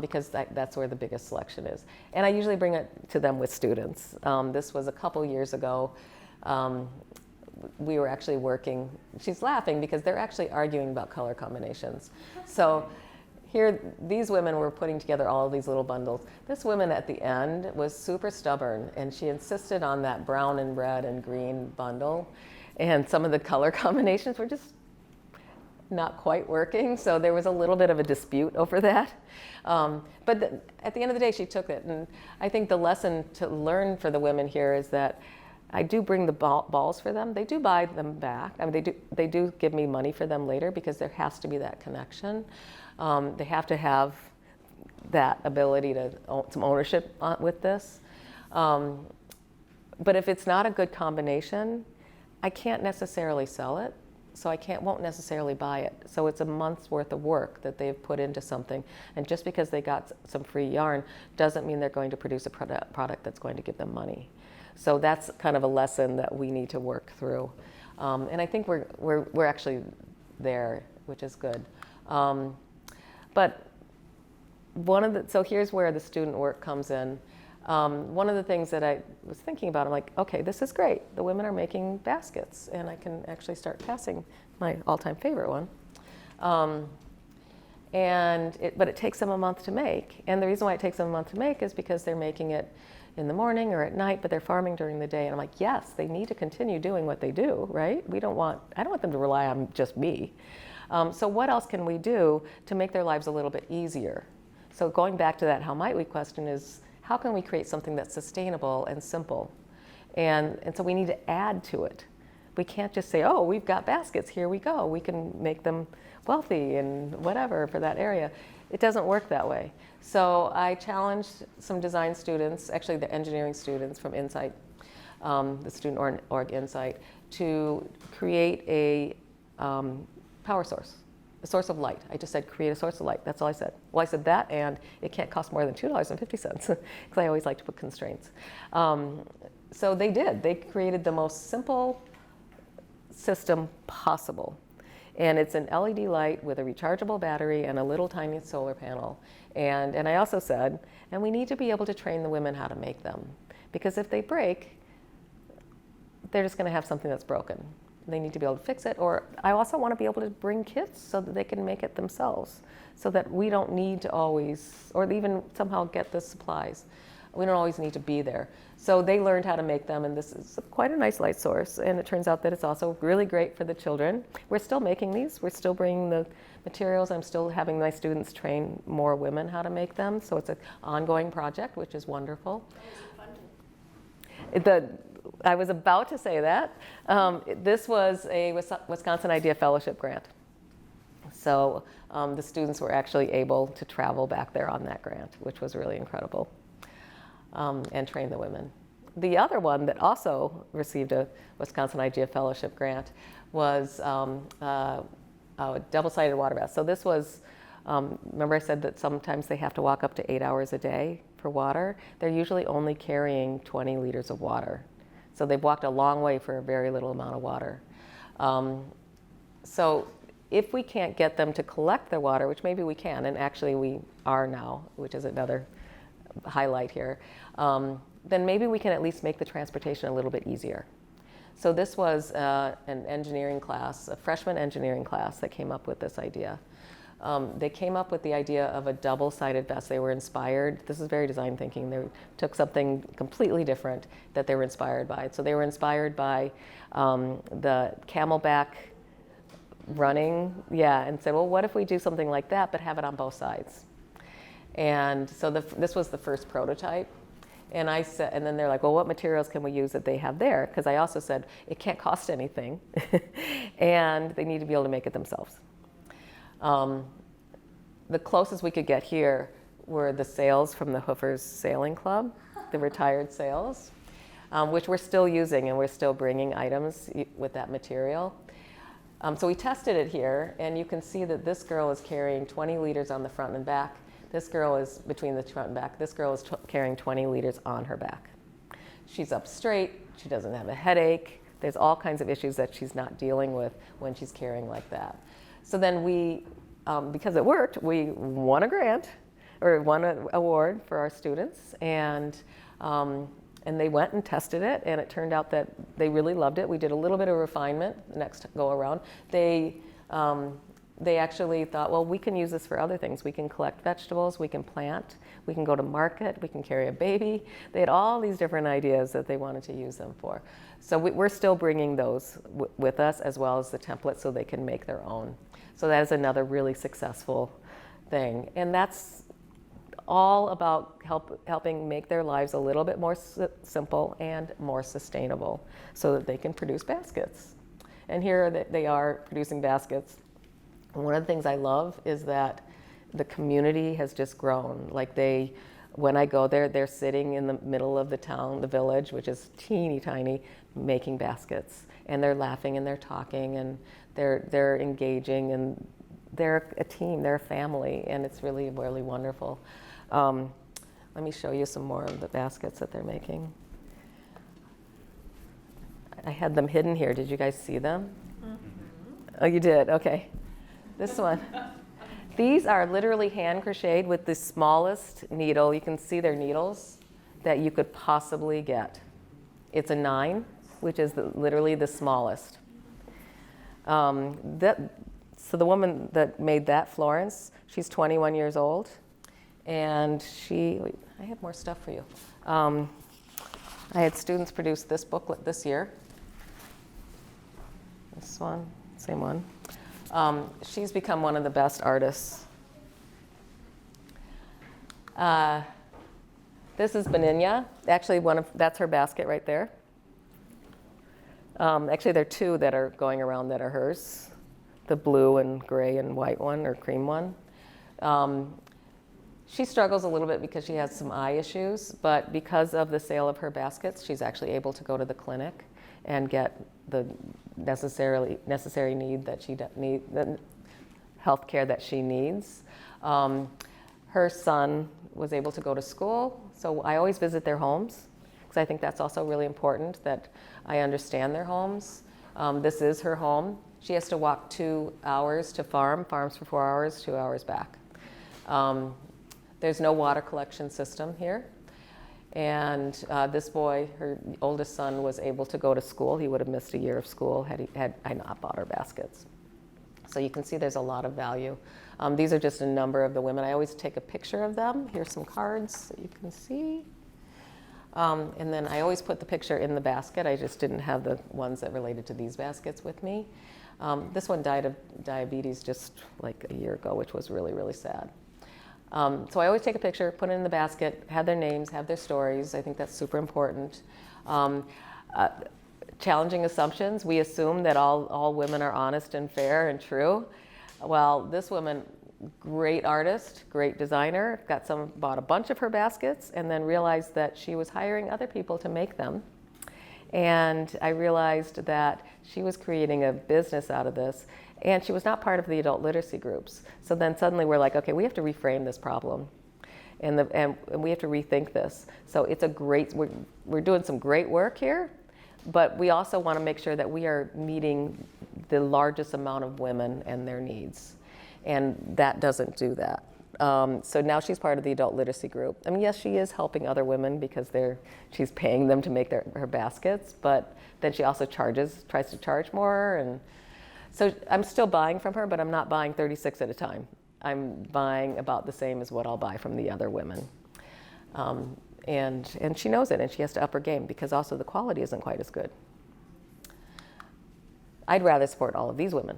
because that's where the biggest selection is. And I usually bring it to them with students. This was a couple years ago. We were actually working, she's laughing because they're actually arguing about color combinations. So here, these women were putting together all of these little bundles. This woman at the end was super stubborn, and she insisted on that brown and red and green bundle. And some of the color combinations were just not quite working, so there was a little bit of a dispute over that. But at the end of the day, she took it. And I think the lesson to learn for the women here is that I do bring the balls for them. They do buy them back. I mean, they do give me money for them later, because there has to be that connection. They have to have that ability to own some ownership with this. But if it's not a good combination, I can't necessarily sell it, so won't necessarily buy it. So it's a month's worth of work that they've put into something, and just because they got some free yarn doesn't mean they're going to produce a product that's going to give them money. So that's kind of a lesson that we need to work through, and I think we're actually there, which is good. But so here's where the student work comes in. One of the things that I was thinking about, I'm like, okay, this is great. The women are making baskets, and I can actually start passing my all-time favorite one. But it takes them a month to make. And the reason why it takes them a month to make is because they're making it in the morning or at night, but they're farming during the day. And I'm like, yes, they need to continue doing what they do, right? I don't want them to rely on just me. So what else can we do to make their lives a little bit easier? So going back to that how might we question is, how can we create something that's sustainable and simple? And so we need to add to it. We can't just say, oh, we've got baskets, here we go. We can make them wealthy and whatever for that area. It doesn't work that way. So I challenged some design students, actually the engineering students from Insight, the student org Insight, to create a power source. A source of light. I just said, create a source of light. That's all I said. Well, I said that, and it can't cost more than $2.50, because I always like to put constraints. So they did. They created the most simple system possible. And it's an LED light with a rechargeable battery and a little tiny solar panel. And I also said, and we need to be able to train the women how to make them. Because if they break, they're just going to have something that's broken. They need to be able to fix it, or I also want to be able to bring kits so that they can make it themselves, so that we don't need to always, or even somehow get the supplies. We don't always need to be there. So they learned how to make them, and this is quite a nice light source, and it turns out that it's also really great for the children. We're still making these. We're still bringing the materials. I'm still having my students train more women how to make them, so it's an ongoing project, which is wonderful. I was about to say that. This was a Wisconsin Idea Fellowship grant. So the students were actually able to travel back there on that grant, which was really incredible, and train the women. The other one that also received a Wisconsin Idea Fellowship grant was a double-sided water vest. So this was, remember I said that sometimes they have to walk up to 8 hours a day for water? They're usually only carrying 20 liters of water. So they've walked a long way for a very little amount of water. So if we can't get them to collect their water, which maybe we can, and actually we are now, which is another highlight here, then maybe we can at least make the transportation a little bit easier. So this was an engineering class, a freshman engineering class that came up with this idea. They came up with the idea of a double-sided vest. They were inspired. This is very design thinking. They took something completely different that they were inspired by. So they were inspired by the camelback running, and said, well, what if we do something like that, but have it on both sides? And so this was the first prototype. And I said, and then they're like, well, what materials can we use that they have there? Because I also said it can't cost anything, and they need to be able to make it themselves. The closest we could get here were the sails from the Hoofers Sailing Club, the retired sails, which we're still using, and we're still bringing items with that material. So we tested it here, and you can see that this girl is carrying 20 liters on the front and back. This girl is between the front and back. This girl is carrying 20 liters on her back. She's up straight. She doesn't have a headache. There's all kinds of issues that she's not dealing with when she's carrying like that. So then we, because it worked, we won a grant, or won an award for our students, and they went and tested it, and it turned out that they really loved it. We did a little bit of refinement the next go around. They actually thought, well, we can use this for other things. We can collect vegetables, we can plant, we can go to market, we can carry a baby. They had all these different ideas that they wanted to use them for. So we're still bringing those with us, as well as the templates, so they can make their own. So that is another really successful thing. And that's all about helping make their lives a little bit more simple and more sustainable, so that they can produce baskets. And here they are producing baskets. And one of the things I love is that the community has just grown. Like when I go there, they're sitting in the middle of the town, the village, which is teeny tiny, making baskets. And they're laughing and they're talking and they're engaging and they're a team, they're a family, and it's really, really wonderful. Let me show you some more of the baskets that they're making. I had them hidden here. Did you guys see them? Mm-hmm. Oh, you did? Okay. This one. These are literally hand crocheted with the smallest needle. You can see their needles that you could possibly get. It's a 9, which is literally the smallest. So the woman that made that, Florence, she's 21 years old. And I have more stuff for you. I had students produce this booklet this year. This one, same one. She's become one of the best artists. This is Beninia. Actually, that's her basket right there. Actually, there are 2 that are going around that are hers. The blue and gray and white one, or cream one. She struggles a little bit because she has some eye issues, but because of the sale of her baskets, she's actually able to go to the clinic and get the necessary need that the health care that she needs. Her son was able to go to school, so I always visit their homes because I think that's also really important that I understand their homes. This is her home. She has to walk 2 hours to farms for 4 hours, 2 hours back. There's no water collection system here. And this boy, her oldest son, was able to go to school. He would have missed a year of school had I not bought her baskets. So you can see there's a lot of value. These are just a number of the women. I always take a picture of them. Here's some cards that you can see. And then I always put the picture in the basket. I just didn't have the ones that related to these baskets with me. This one died of diabetes just like a year ago, which was really, really sad. So I always take a picture, put it in the basket, have their names, have their stories. I think that's super important. Challenging assumptions. We assume that all women are honest and fair and true. Well, this woman, great artist, great designer, bought a bunch of her baskets and then realized that she was hiring other people to make them. And I realized that she was creating a business out of this, and she was not part of the adult literacy groups. So then suddenly we're like, okay, we have to reframe this problem, and we have to rethink this. So it's we're doing some great work here, but we also want to make sure that we are meeting the largest amount of women and their needs, and that doesn't do that. So now she's part of the adult literacy group. I mean, yes, she is helping other women because she's paying them to make her baskets, but then she also tries to charge more. And so I'm still buying from her, but I'm not buying 36 at a time. I'm buying about the same as what I'll buy from the other women. And she knows it, and she has to up her game because also the quality isn't quite as good. I'd rather support all of these women.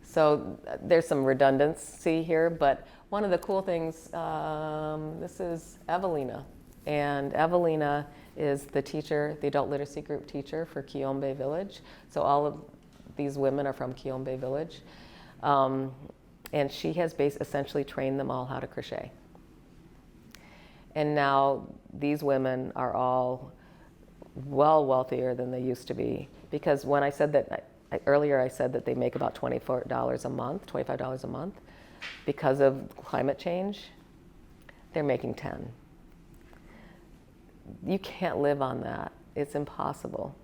So there's some redundancy here, but one of the cool things, this is Evelina. And Evelina is the teacher, the adult literacy group teacher for Kiombe Village. So all of these women are from Kiombe Village. And she has essentially trained them all how to crochet. And now these women are all well wealthier than they used to be. Because when I said that, earlier I said that they make about $24 a month, $25 a month. Because of climate change, they're making 10. You can't live on that. It's impossible.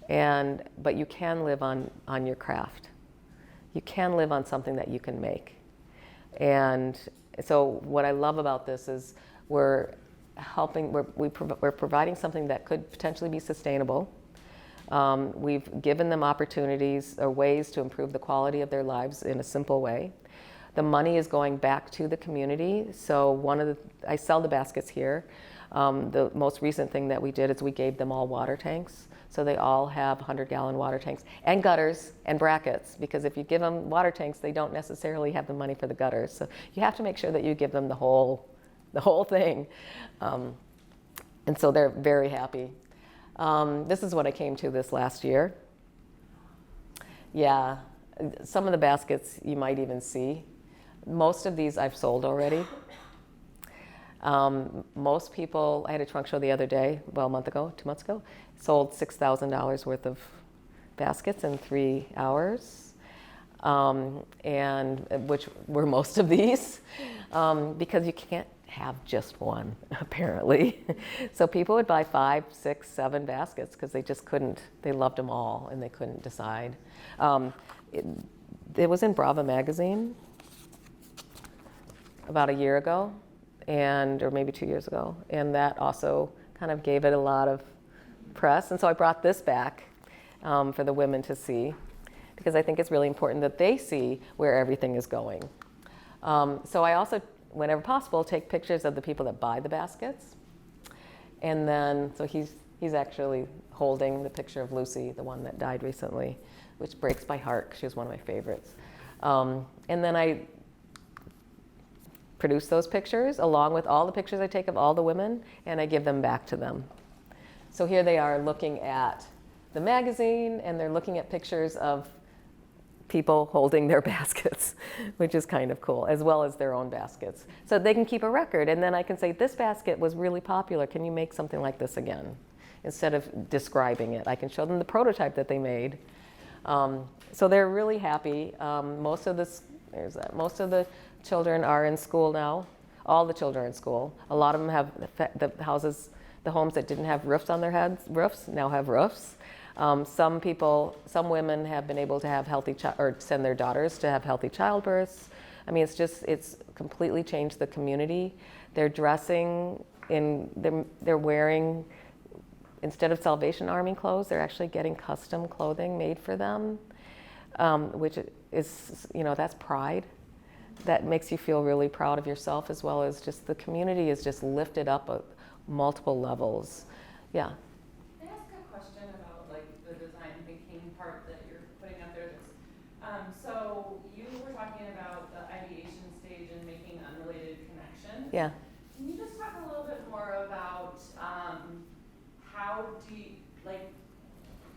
But you can live on your craft. You can live on something that you can make. And so what I love about this is we're providing something that could potentially be sustainable. We've given them opportunities or ways to improve the quality of their lives in a simple way. The money is going back to the community. So I sell the baskets here. The most recent thing that we did is we gave them all water tanks. So they all have 100-gallon water tanks and gutters and brackets, because if you give them water tanks, they don't necessarily have the money for the gutters. So you have to make sure that you give them the whole thing. And so they're very happy. This is what I came to this last year. Yeah, some of the baskets you might even see. Most of these I've sold already. Most people, I had a trunk show the other day, well, a month ago, 2 months ago, sold $6,000 worth of baskets in 3 hours, and which were most of these, because you can't have just one, apparently. So people would buy 5, 6, 7 baskets because they just couldn't, they loved them all and they couldn't decide. It was in Brava magazine about a year ago, or maybe 2 years ago, and that also kind of gave it a lot of press. And so I brought this back for the women to see, because I think it's really important that they see where everything is going. So I also, whenever possible, take pictures of the people that buy the baskets. And then, so he's actually holding the picture of Lucy, the one that died recently, which breaks my heart, 'cause she was one of my favorites. And then I produce those pictures along with all the pictures I take of all the women, and I give them back to them. So here they are looking at the magazine, and they're looking at pictures of people holding their baskets, which is kind of cool, as well as their own baskets. So they can keep a record, and then I can say, this basket was really popular, can you make something like this again? Instead of describing it, I can show them the prototype that they made. So they're really happy. Most of the children are in school now. All the children are in school. A lot of them have the homes that didn't have roofs on their roofs now have roofs. Some women have been able to have or send their daughters to have healthy childbirths. I mean, it's completely changed the community. They're dressing they're wearing, instead of Salvation Army clothes, they're actually getting custom clothing made for them, which is, that's pride. That makes you feel really proud of yourself, as well as just the community is just lifted up at multiple levels. Yeah. Can I ask a question about like the design thinking part that you're putting up there? So you were talking about the ideation stage and making unrelated connections. Yeah. Can you just talk a little bit more about how do you, like,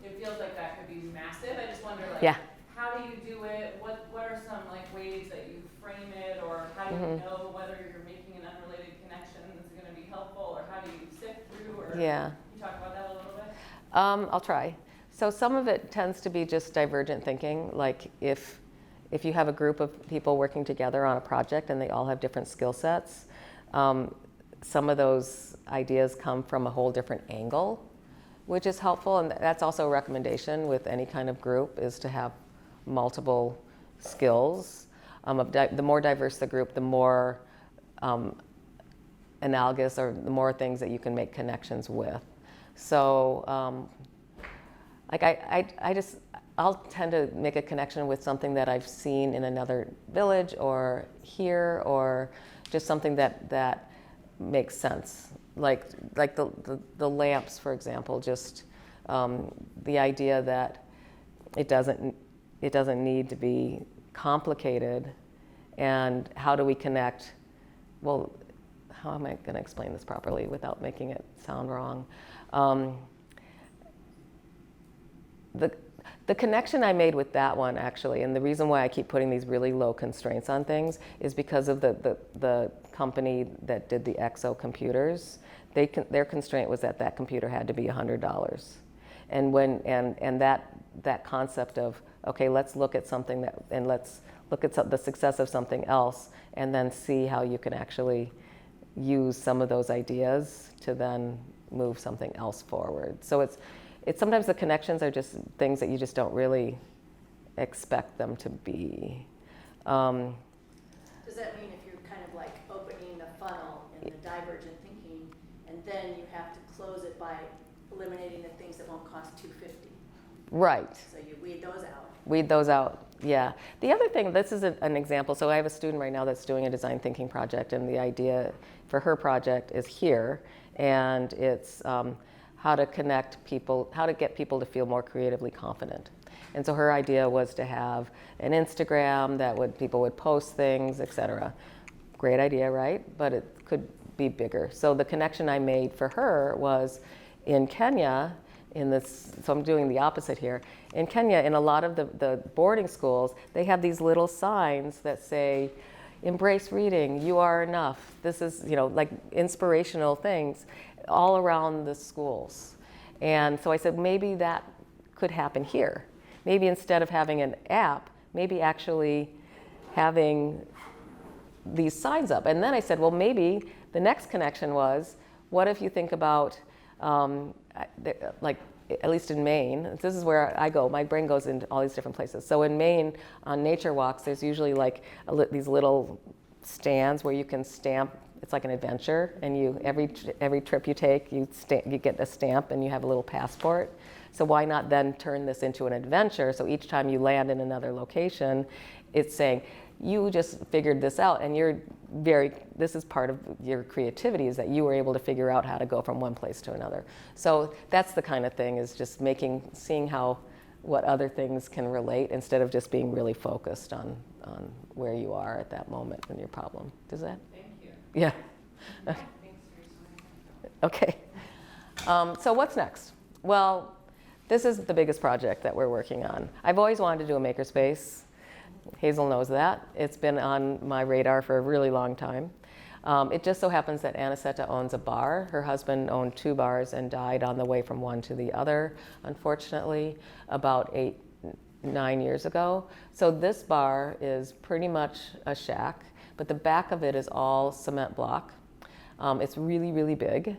it feels like that could be massive. I just wonder, like, yeah. How do you do it? What are some like ways that you frame it, or how do you know whether you're making an unrelated connection that's going to be helpful, or how do you sift through, or Yeah. Can you talk about that a little bit? I'll try. So some of it tends to be just divergent thinking, like if you have a group of people working together on a project and they all have different skill sets, some of those ideas come from a whole different angle, which is helpful. And that's also a recommendation with any kind of group, is to have multiple skills. The more diverse the group, the more analogous, or the more things that you can make connections with. So like I'll tend to make a connection with something that I've seen in another village or here, or just something that makes sense. Like the lamps, for example, just the idea that it doesn't need to be complicated, and how do we connect? Well, how am I going to explain this properly without making it sound wrong? The connection I made with that one, actually, and the reason why I keep putting these really low constraints on things, is because of the company that did the EXO computers. Their constraint was that computer had to be $100, and that concept of, okay, let's look at something and let's look at the success of something else, and then see how you can actually use some of those ideas to then move something else forward. So it's sometimes the connections are just things that you just don't really expect them to be. Does that mean if you're kind of like opening the funnel in the divergent thinking, and then you have to close it by eliminating the things that won't cost $250? Right. So you weed those out. Weed those out, yeah. The other thing, this is an example. So I have a student right now that's doing a design thinking project, and the idea for her project is here, and it's how to connect people, how to get people to feel more creatively confident. And so her idea was to have an Instagram that people would post things, etc. Great idea, right? But it could be bigger. So the connection I made for her was in Kenya, so I'm doing the opposite here. In Kenya, in a lot of the boarding schools, they have these little signs that say, embrace reading, you are enough. This is, like inspirational things all around the schools. And so I said, maybe that could happen here. Maybe instead of having an app, maybe actually having these signs up. And then I said, well, maybe the next connection was, what if you think about, like, at least in Maine, this is where I go, my brain goes into all these different places. So in Maine, on nature walks, there's usually like these little stands where you can stamp. It's like an adventure, and every trip you take, you get a stamp and you have a little passport. So why not then turn this into an adventure? So each time you land in another location, it's saying, you just figured this out, and this is part of your creativity, is that you were able to figure out how to go from one place to another. So that's the kind of thing, is just seeing what other things can relate, instead of just being really focused on where you are at that moment in your problem. Does that? Thank you. Yeah. Yeah, thanks for your time. Okay. So what's next? Well, this is the biggest project that we're working on. I've always wanted to do a makerspace. Hazel knows that. It's been on my radar for a really long time. It just so happens that Anisetta owns a bar. Her husband owned 2 bars and died on the way from one to the other, unfortunately, about 8-9 years ago. So this bar is pretty much a shack, but the back of it is all cement block. It's really, really big,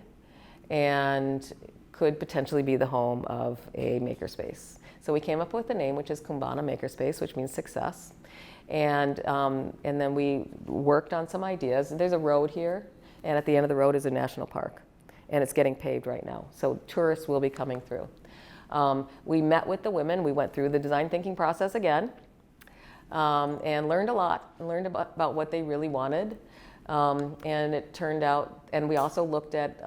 and could potentially be the home of a makerspace. So we came up with a name, which is Kumbana Makerspace, which means success. And then we worked on some ideas. There's a road here, and at the end of the road is a national park, and it's getting paved right now. So tourists will be coming through. We met with the women. We went through the design thinking process again, and learned a lot, learned about what they really wanted. And it turned out, and we also looked at,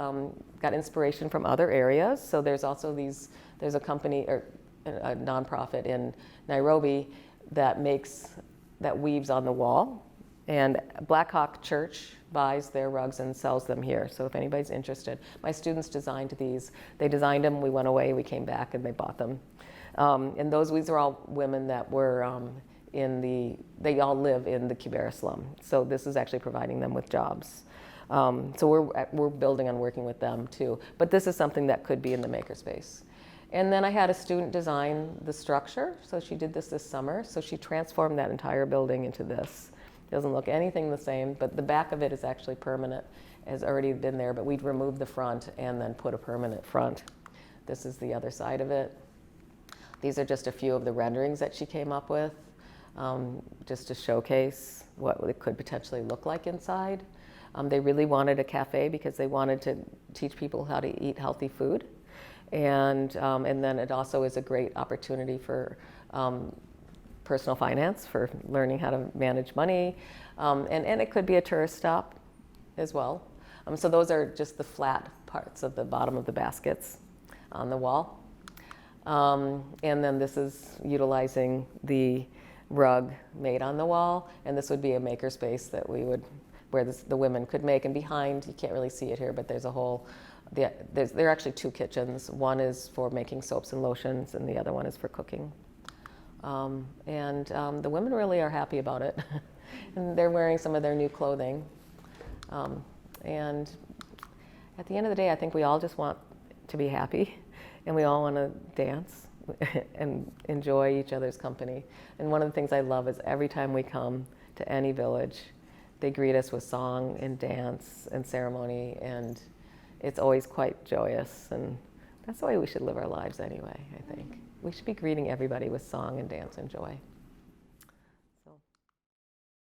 got inspiration from other areas. So there's a company, or a nonprofit in Nairobi that weaves on the wall, and Black Hawk Church buys their rugs and sells them here. So if anybody's interested, my students designed these. They designed them, we went away, we came back, and they bought them. And these are all women that were they all live in the Kibera slum. So this is actually providing them with jobs. So we're building on working with them too. But this is something that could be in the makerspace. And then I had a student design the structure. So she did this summer. So she transformed that entire building into this. It doesn't look anything the same, but the back of it is actually permanent. It has already been there, but we'd removed the front and then put a permanent front. This is the other side of it. These are just a few of the renderings that she came up with, just to showcase what it could potentially look like inside. They really wanted a cafe because they wanted to teach people how to eat healthy food. And then it also is a great opportunity for personal finance, for learning how to manage money. And it could be a tourist stop as well. So those are just the flat parts of the bottom of the baskets on the wall. And then this is utilizing the rug made on the wall. And this would be a makerspace that where the women could make. And behind, you can't really see it here, but there's a whole, there are actually 2 kitchens. One is for making soaps and lotions, and the other one is for cooking. The women really are happy about it. And they're wearing some of their new clothing. And at the end of the day, I think we all just want to be happy, and we all want to dance and enjoy each other's company. And one of the things I love is every time we come to any village, they greet us with song and dance and ceremony, and it's always quite joyous. And that's the way we should live our lives anyway, I think. We should be greeting everybody with song and dance and joy.